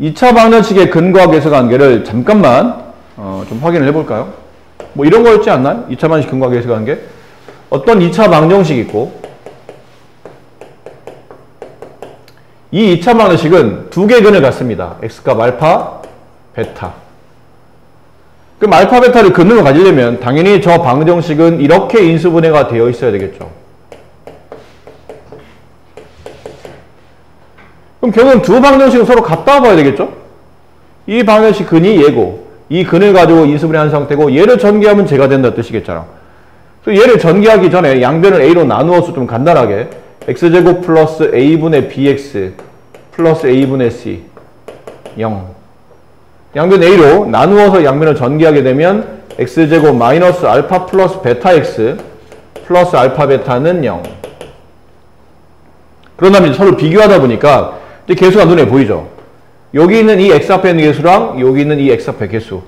2차 방정식의 근과 계수 관계를 잠깐만 좀 확인을 해볼까요? 뭐 이런 거였지 않나요? 2차 방정식 근과 계수 관계? 어떤 2차 방정식이 있고 이 2차 방정식은 두 개의 근을 갖습니다. x값 알파, 베타. 그럼 알파, 베타를 근으로 가지려면 당연히 저 방정식은 이렇게 인수분해가 되어 있어야 되겠죠. 그럼 결국은 두 방정식은 서로 같다 봐야 되겠죠? 이 방정식 근이 얘고 이 근을 가지고 인수분해한 상태고 얘를 전개하면 제가 된다 뜻이겠잖아. 그래서 얘를 전개하기 전에 양변을 a로 나누어서 좀 간단하게 x제곱 플러스 a분의 bx 플러스 a분의 c 0 양변 a로 나누어서 양변을 전개하게 되면 x제곱 마이너스 알파 플러스 베타 x 플러스 알파 베타는 0 그런 다음에 서로 비교하다 보니까 이제 개수가 눈에 보이죠. 여기 있는 이 x 앞에 있는 개수랑 여기 있는 이 x 앞에 개수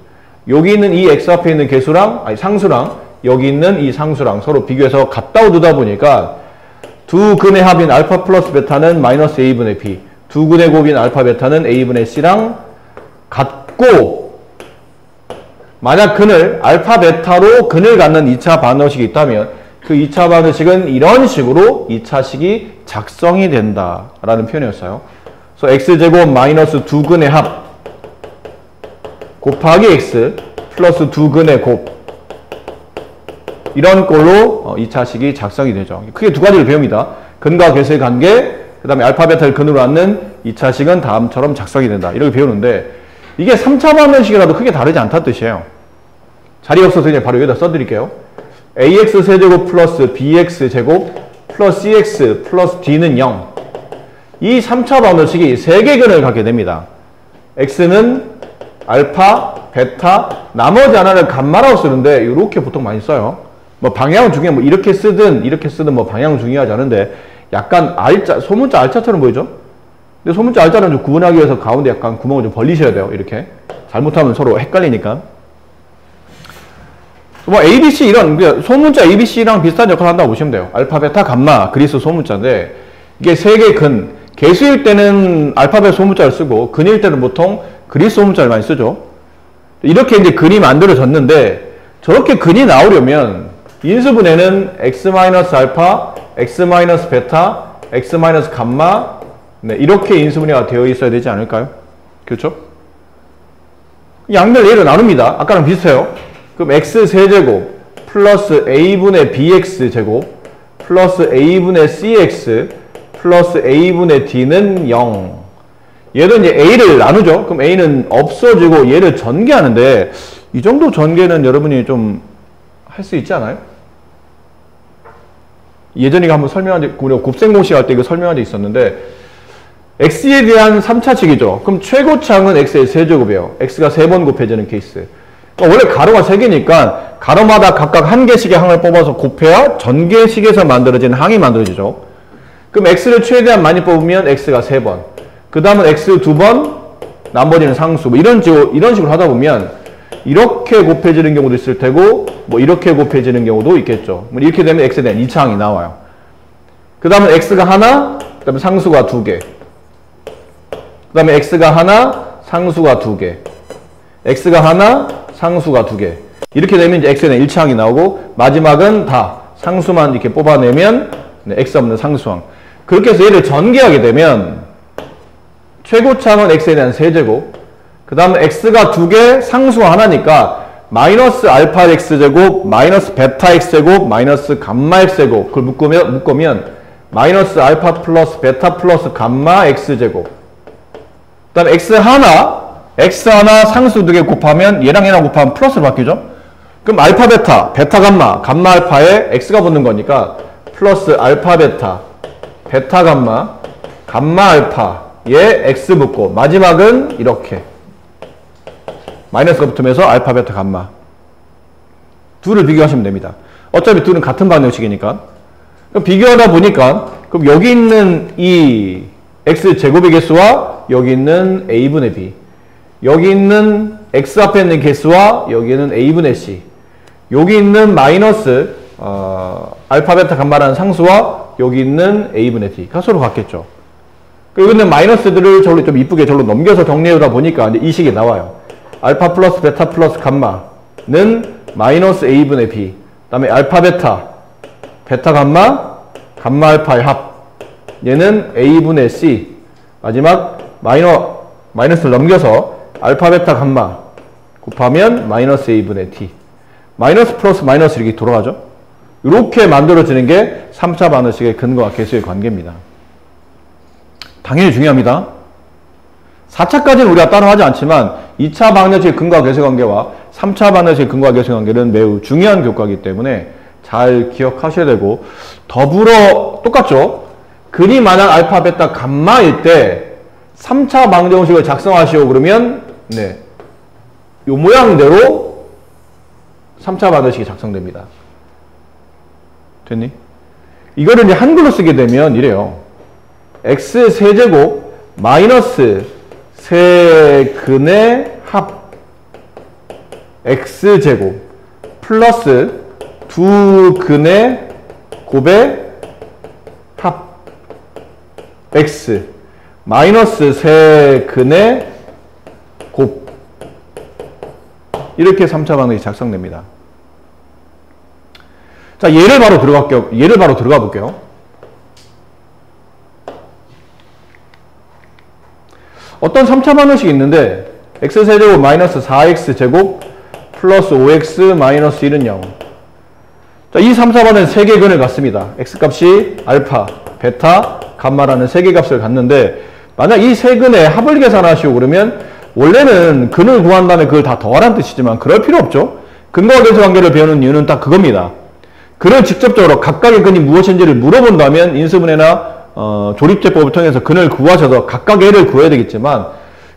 여기 있는 이 x 앞에 있는 개수랑 아니 상수랑 여기 있는 이 상수랑 서로 비교해서 같다 두다 보니까 두 근의 합인 알파 플러스 베타는 마이너스 a분의 b 두 근의 곱인 알파 베타는 a분의 c랑 같고 만약 근을 알파 베타로 근을 갖는 2차 반응식이 있다면 그 2차 반응식은 이런 식으로 2차식이 작성이 된다라는 표현이었어요. 그래서 x제곱 마이너스 두 근의 합 곱하기 x 플러스 두 근의 곱, 이런 꼴로 2차식이 작성이 되죠. 크게 두 가지를 배웁니다. 근과 괴수의 관계, 그 다음에 알파 베타를 근으로 갖는 2차식은 다음처럼 작성이 된다. 이렇게 배우는데 이게 3차 반응식이라도 크게 다르지 않다는 뜻이에요. 자리 없어서 그냥 바로 여기다 써드릴게요. ax 세제곱 플러스 bx 제곱 플러스 cx 플러스 d는 0. 이 3차 반응식이 3개 근을 갖게 됩니다. x는 알파, 베타, 나머지 하나를 감마라고 쓰는데 이렇게 보통 많이 써요. 뭐 방향은 중요해. 뭐 이렇게 쓰든 뭐 방향은 중요하지 않은데 약간 알자, 소문자 알자처럼 보이죠? 근데 소문자 알자는 좀 구분하기 위해서 가운데 약간 구멍을 좀 벌리셔야 돼요. 이렇게. 잘못하면 서로 헷갈리니까. 뭐 ABC 이런 소문자 ABC랑 비슷한 역할을 한다고 보시면 돼요. 알파, 베타, 감마, 그리스 소문자인데 이게 세 개 근, 개수일 때는 알파벳 소문자를 쓰고 근일 때는 보통 그리스 소문자를 많이 쓰죠. 이렇게 이제 근이 만들어졌는데 저렇게 근이 나오려면 인수분해는 x-알파, x-베타, x-감마, 네, 이렇게 인수분해가 되어 있어야 되지 않을까요? 그렇죠? 양변 A로 나눕니다. 아까랑 비슷해요. 그럼 x-세제곱 플러스 a분의 bx-제곱 플러스 a분의 cx 플러스 a분의 d는 0. 얘도 이제 a를 나누죠. 그럼 a는 없어지고 얘를 전개하는데 이 정도 전개는 여러분이 좀 할 수 있지 않아요? 예전에 한번 설명한 적, 우리가 곱셈공식 할 때 이거 설명한 적 있었는데 x에 대한 3차식이죠. 그럼 최고차항은 x의 세제곱이에요. x가 3번 곱해지는 케이스. 원래 가로가 3개니까 가로마다 각각 한 개씩의 항을 뽑아서 곱해야 전개식에서 만들어지는 항이 만들어지죠. 그럼 x를 최대한 많이 뽑으면 x가 3번. 그 다음은 x 2번, 나머지는 상수. 뭐 이런 식으로 하다 보면 이렇게 곱해지는 경우도 있을 테고 뭐 이렇게 곱해지는 경우도 있겠죠. 뭐 이렇게 되면 x에 대한 2차항이 나와요. 그 다음은 x가 하나, 그 다음에 상수가 2개. 그 다음에 x가 하나, 상수가 2개. x가 하나, 상수가 2개. 이렇게 되면 이제 x에 대한 1차항이 나오고 마지막은 다 상수만 이렇게 뽑아내면 네, x 없는 상수항. 그렇게 해서 얘를 전개하게 되면 최고차항은 x에 대한 세제곱, 그 다음에 x가 2개, 상수가 하나니까 마이너스 알파 x제곱, 마이너스 베타 x제곱, 마이너스 감마 x제곱. 그걸 묶으면 마이너스 알파 플러스 베타 플러스 감마 x제곱. 그 다음에 x 하나 상수 2개 곱하면 얘랑 곱하면 플러스로 바뀌죠. 그럼 알파 베타, 베타 감마, 감마 알파에 x가 붙는 거니까 플러스 알파 베타, 베타 감마, 감마 알파에 x 붙고 마지막은 이렇게 마이너스가 붙으면서 알파 베타 감마. 둘을 비교하시면 됩니다. 어차피 둘은 같은 방정식이니까. 그럼 비교하다 보니까 그럼 여기 있는 이 x 제곱의 개수와 여기 있는 a분의 b, 여기 있는 x 앞에 있는 개수와 여기 있는 a분의 c, 여기 있는 마이너스 알파 베타 감마라는 상수와 여기 있는 a분의 d가 서로 같겠죠. 여기 있는 마이너스들을 저로 좀 이쁘게 절로 넘겨서 정리하다 보니까 이제 이 식이 나와요. 알파 플러스 베타 플러스 감마는 마이너스 a분의 b, 그 다음에 알파 베타, 베타 감마, 감마 알파의 합, 얘는 a분의 c, 마지막 마이너스를 넘겨서 알파 베타 감마 곱하면 마이너스 a분의 t. 마이너스 플러스 마이너스 이렇게 돌아가죠. 이렇게 만들어지는 게 3차 반응식의 근과 개수의 관계입니다. 당연히 중요합니다. 4차까지는 우리가 따로 하지 않지만 2차 방정식의 근과 개수의 관계와 3차 방정식의 근과 개수의 관계는 매우 중요한 교과이기 때문에 잘 기억하셔야 되고, 더불어 똑같죠. 근이 만약 알파, 베타, 감마일 때 3차 방정식을 작성하시오 그러면 네, 요 모양대로 3차 방정식이 작성됩니다. 됐니? 이거를 이제 한글로 쓰게 되면 이래요. x 세제곱 마이너스 세근의 합 x제곱 플러스 두 근의 곱의 합 x 마이너스 세근의 곱 이렇게 3차 방정식이 작성됩니다. 자, 예를 바로 들어가 볼게요. 어떤 3차 방정식이 있는데 x세제곱 마이너스 4x제곱 플러스 5x 마이너스 1은 0. 자, 이 3차 방정식 3개의 근을 갖습니다. x값이 알파, 베타, 감마라는 3개 값을 갖는데 만약 이 세 근의 합을 계산하시오 그러면 원래는 근을 구한 다음에 그걸 다 더하라는 뜻이지만 그럴 필요 없죠. 근과 계수 관계를 배우는 이유는 딱 그겁니다. 근을 직접적으로 각각의 근이 무엇인지를 물어본다면 인수분해나 조립제법을 통해서 근을 구하셔서 각각의 애를 구해야 되겠지만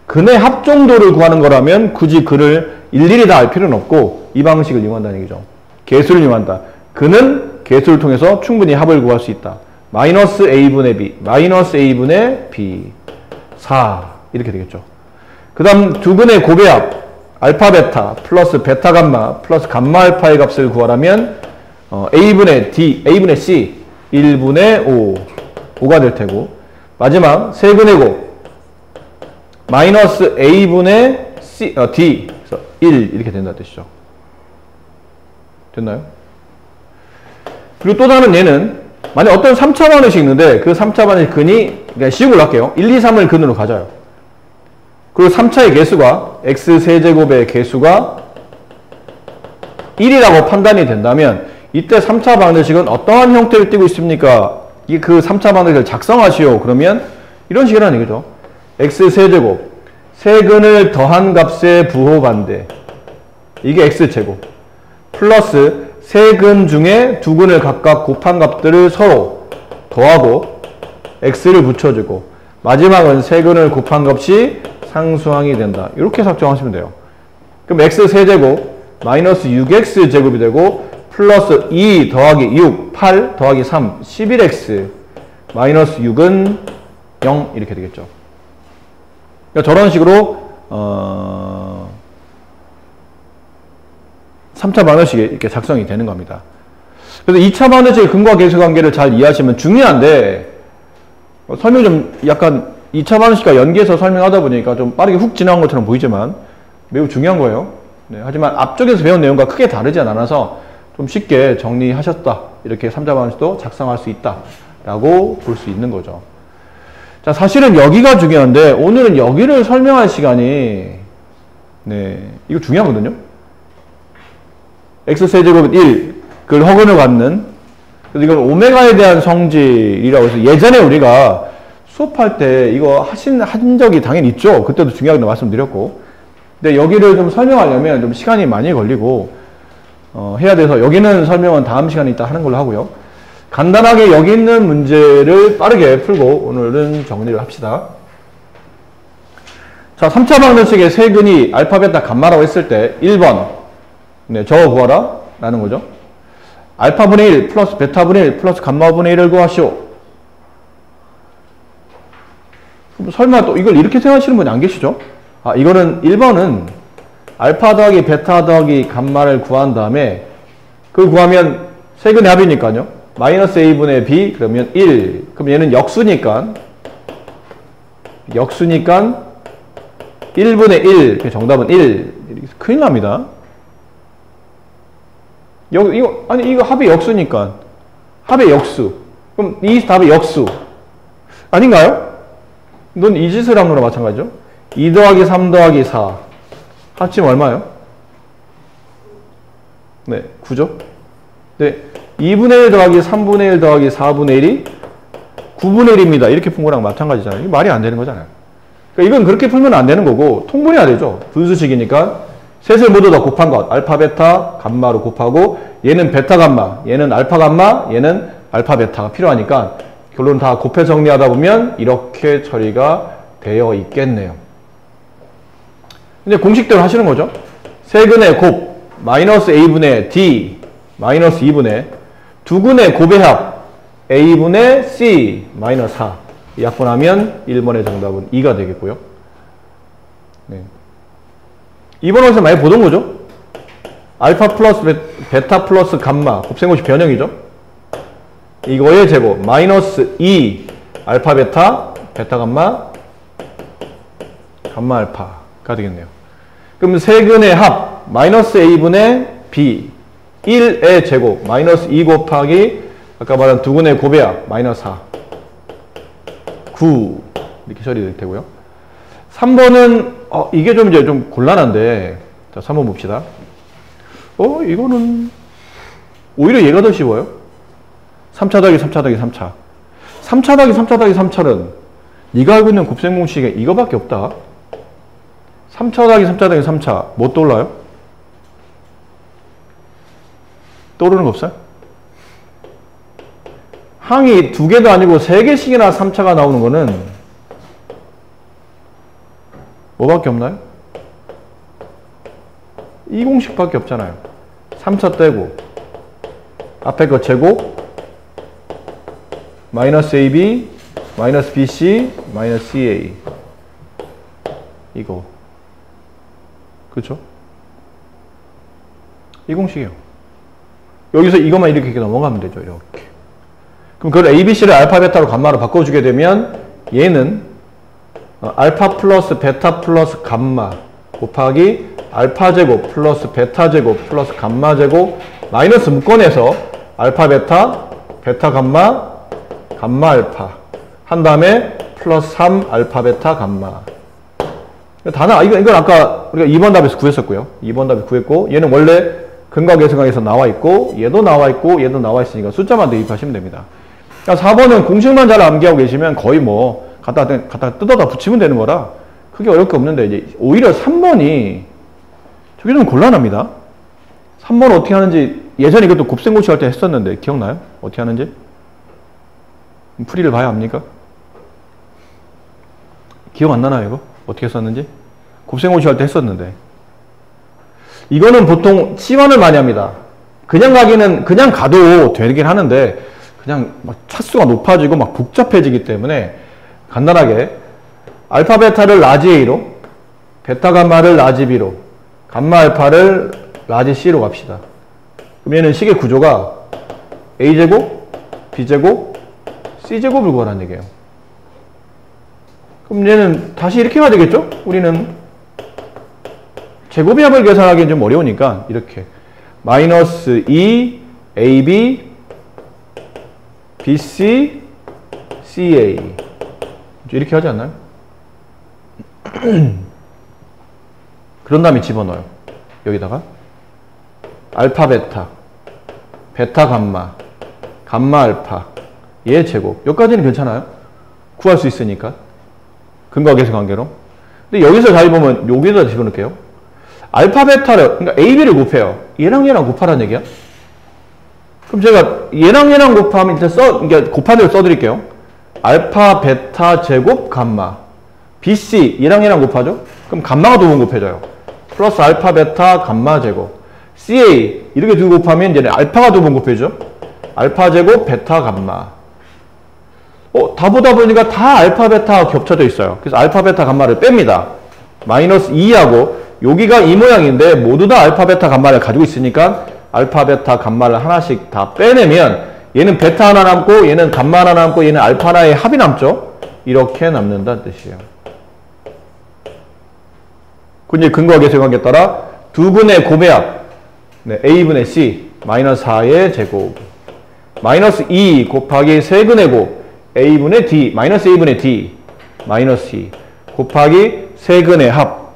근의 합 정도를 구하는 거라면 굳이 근을 일일이 다 알 필요는 없고 이 방식을 이용한다는 얘기죠. 계수를 이용한다. 근은 계수를 통해서 충분히 합을 구할 수 있다. 마이너스 a분의 b, 마이너스 a분의 b, 4 이렇게 되겠죠. 그 다음 두 근의 고배합 알파 베타 플러스 베타 감마 플러스 감마 알파의 값을 구하라면 a분의 d, a분의 c 1분의 5가 될 테고 마지막 세 근의 곱 마이너스 a분의 c, d 그래서 1 이렇게 된다는 뜻이죠. 됐나요? 그리고 또 다른 예는 만약 어떤 3차 방정식이 있는데 그 3차 방정식 근이 그러니까 식으로 할게요. 1, 2, 3을 근으로 가져요. 그리고 3차의 개수가 x세제곱의 개수가 1이라고 판단이 된다면 이때 3차 방정식은 어떠한 형태를 띠고 있습니까? 그 3차 방정식을 작성하시오. 그러면 이런 식이라는 얘기죠. x세제곱 세근을 더한 값의 부호반대 이게 x제곱 플러스 세근 중에 두 근을 각각 곱한 값들을 서로 더하고 x를 붙여주고 마지막은 세근을 곱한 값이 상수항이 된다. 이렇게 작정하시면 돼요. 그럼 x세제곱 마이너스 6x 제곱이 되고 플러스 2 더하기 6, 8 더하기 3, 11x 마이너스 6은 0 이렇게 되겠죠. 그러니까 저런 식으로 3차 방정식이 이렇게 작성이 되는 겁니다. 그래서 2차 방정식의 근과 계수 관계를 잘 이해하시면 중요한데 설명 좀 약간 2차 방정식과 연계해서 설명하다 보니까 좀 빠르게 훅 지나간 것처럼 보이지만 매우 중요한 거예요. 네, 하지만 앞쪽에서 배운 내용과 크게 다르지 않아서 좀 쉽게 정리하셨다. 이렇게 3차 방정식도 작성할 수 있다. 라고 볼 수 있는 거죠. 자, 사실은 여기가 중요한데 오늘은 여기를 설명할 시간이 이거 중요하거든요. x세제곱은 1, 그걸 허근을 갖는 그래서 이건 오메가에 대한 성질이라고 해서 예전에 우리가 수업할 때 이거 한 적이 당연히 있죠. 그때도 중요하게 말씀드렸고 근데 여기를 좀 설명하려면 좀 시간이 많이 걸리고 해야 돼서 여기는 설명은 다음 시간에 있다 하는 걸로 하고요. 간단하게 여기 있는 문제를 빠르게 풀고 오늘은 정리를 합시다. 자, 3차 방정식의 세근이 알파, 베타, 감마라고 했을 때 1번 저거 구하라 라는 거죠. 알파분의 1 플러스 베타분의 1 플러스 감마분의 1을 구하시오. 설마 또 이걸 이렇게 생각하시는 분이 안 계시죠? 아, 이거는 1번은 알파 더하기 베타 더하기 감마를 구한 다음에 그걸 구하면 세근의 합이니까요. 마이너스 a분의 b 그러면 1. 그럼 얘는 역수니까 1분의 1. 정답은 1. 큰일 납니다. 이거 합의 역수니까. 합의 역수. 그럼 이 답이 역수. 아닌가요? 넌 이 짓을 하는 거랑 마찬가지죠. 2 더하기 3 더하기 4. 합치면 얼마예요? 네, 9죠? 네. 2분의 1 더하기 3분의 1 더하기 4분의 1이 9분의 1입니다. 이렇게 푼 거랑 마찬가지잖아요. 이게 말이 안 되는 거잖아요. 그러니까 이건 그렇게 풀면 안 되는 거고 통분해야 되죠. 분수식이니까 셋을 모두 다 곱한 것. 알파, 베타, 감마로 곱하고 얘는 베타, 감마, 얘는 알파, 감마, 얘는 알파, 베타가 필요하니까 결론 다 곱해 정리하다 보면 이렇게 처리가 되어 있겠네요. 이제 공식대로 하시는 거죠. 세근의 곱 마이너스 a분의 d 마이너스 2분의 두 근의 곱의 합 a분의 c 마이너스 4 약분하면 1번의 정답은 2가 되겠고요. 네. 2번에서 많이 보던 거죠. 알파 플러스 베타 플러스 감마 곱셈공식 변형이죠. 이거의 제곱 마이너스 2 알파 베타 베타 감마 감마 알파가 되겠네요. 그럼 세근의 합 마이너스 a분의 b 1의 제곱 마이너스 2 곱하기 아까 말한 두근의 곱배합 마이너스 4 9 이렇게 처리될 테고요. 3번은 이게 좀 이제 좀 곤란한데 자 3번 봅시다. 이거는 오히려 얘가 더 쉬워요. 3차 더하기 3차 더하기 3차 3차 더하기 3차 더하기 3차는 네가 알고 있는 곱셈 공식에 이거밖에 없다. 3차 더하기 3차 더하기 3차 뭐 떠올라요? 떠오르는 거 없어요? 항이 2개도 아니고 3개씩이나 3차가 나오는 거는 뭐밖에 없나요? 이 공식밖에 없잖아요. 3차 떼고 앞에 거 제곱 마이너스 AB 마이너스 BC 마이너스 CA 이거 그렇죠? 이 공식이에요. 여기서 이것만 이렇게 넘어가면 되죠. 이렇게. 그럼 그걸 ABC를 알파 베타로 감마로 바꿔주게 되면 얘는 알파 플러스 베타 플러스 감마 곱하기 알파 제곱 플러스 베타 제곱 플러스 감마 제곱 마이너스 묶어내서 알파 베타 베타 감마 감마 알파 한 다음에 플러스 3 알파 베타 감마 이건 아까 우리가 2번 답에서 구했었고요. 2번 답에서 구했고 얘는 원래 근각계승학에서 나와 있고 얘도 나와 있고 얘도 나와 있으니까 숫자만 대입하시면 됩니다. 그러니까 4번은 공식만 잘 암기하고 계시면 거의 뭐 갖다 뜯어다 붙이면 되는 거라 크게 어려울 게 없는데 이제 오히려 3번이 저게 좀 곤란합니다. 3번 어떻게 하는지 예전에 이것도 곱셈고시 할 때 했었는데 기억나요? 어떻게 하는지? 풀이를 봐야 합니까? 기억 안 나나요 이거? 어떻게 썼는지? 곱셈고시 할 때 했었는데 이거는 보통 치환을 많이 합니다. 그냥 가도 되긴 하는데 그냥 막 차수가 높아지고 막 복잡해지기 때문에 간단하게 알파 베타를 라지 A로 베타 감마를 라지 B로 감마 알파를 라지 C로 갑시다. 그럼 얘는 식의 구조가 A제곱 B제곱 C제곱을 구하라는 얘기예요. 그럼 얘는 다시 이렇게 해야 되겠죠? 우리는 제곱의 합을 계산하기는 좀 어려우니까 이렇게 마이너스 2 AB BC CA 이렇게 하지 않나요? 그런 다음에 집어넣어요. 여기다가 알파 베타 베타 감마 감마 알파 얘 제곱 여기까지는 괜찮아요. 구할 수 있으니까 근각계수 관계로. 근데 여기서 잘 보면 여기다 집어넣을게요. 알파 베타를 그러니까 AB를 곱해요. 얘랑 얘랑 곱하라는 얘기야. 그럼 제가 얘랑 곱하면 일단 그러니까 곱한 대로 써드릴게요. 알파 베타 제곱 감마 BC 얘랑 곱하죠. 그럼 감마가 두 번 곱해져요. 플러스 알파 베타 감마 제곱 CA 이렇게 두 번 곱하면 이제 알파가 두 번 곱해져. 알파 제곱 베타 감마. 다 보다 보니까 다 알파 베타가 겹쳐져 있어요. 그래서 알파 베타 감마를 뺍니다. 마이너스 2하고 여기가 이 모양인데 모두 다 알파 베타 감마를 가지고 있으니까 알파 베타 감마를 하나씩 다 빼내면 얘는 베타 하나 남고 얘는 감마 하나 남고 얘는 알파 하나의 합이 남죠. 이렇게 남는다는 뜻이에요. 근데 근거계수 관계에 따라 두 분의 곱배합 A분의 C 마이너스 4의 제곱 마이너스 2 곱하기 세근의 곱 A분의 D 마이너스 A분의 D 마이너스 2 곱하기 세근의 합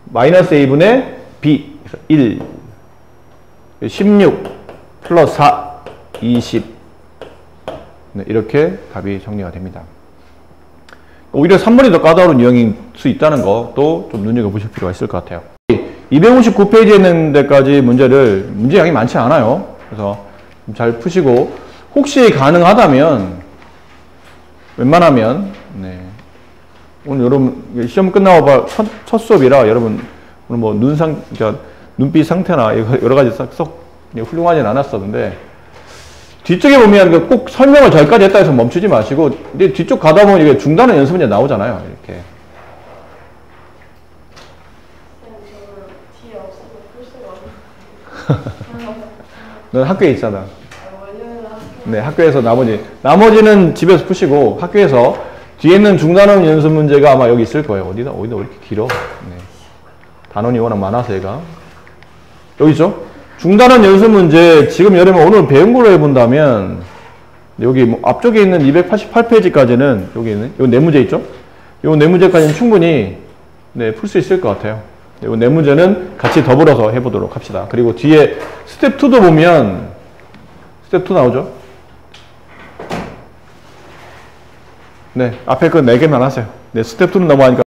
마이너스 A분의 B 1 16 플러스 4 20 이렇게 답이 정리가 됩니다. 오히려 3번이 더 까다로운 유형일 수 있다는 것도 좀 눈여겨보실 필요가 있을 것 같아요. 259페이지에 있는 데까지 문제 양이 많지 않아요. 그래서 잘 푸시고 혹시 가능하다면 웬만하면 오늘 여러분 시험 끝나고 봐 첫 수업이라 여러분 오늘 뭐 눈빛 상태나 여러 가지 썩 훌륭하진 않았었는데 뒤쪽에 보면 꼭 설명을 저기까지 했다 해서 멈추지 마시고 근데 뒤쪽 가다 보면 이게 중단은 연습 문제 나오잖아요. 이렇게. 넌 학교에 있잖아. 네, 학교에서 나머지는 집에서 푸시고 학교에서 뒤에 있는 중단원 연습 문제가 아마 여기 있을 거예요. 어디다 이렇게 길어. 네. 단원이 워낙 많아서 얘가. 여기죠. 중단한 연습 문제, 지금 예를 들면 오늘 배운 걸로 해본다면, 여기 뭐 앞쪽에 있는 288페이지까지는, 여기 있는, 요 네 문제 있죠? 요 네 문제까지는 충분히, 네, 풀 수 있을 것 같아요. 요 네 문제는 같이 더불어서 해보도록 합시다. 그리고 뒤에 스텝 2도 보면, 스텝 2 나오죠? 네, 앞에 그 4개만 하세요. 네, 스텝 2는 넘어가니까.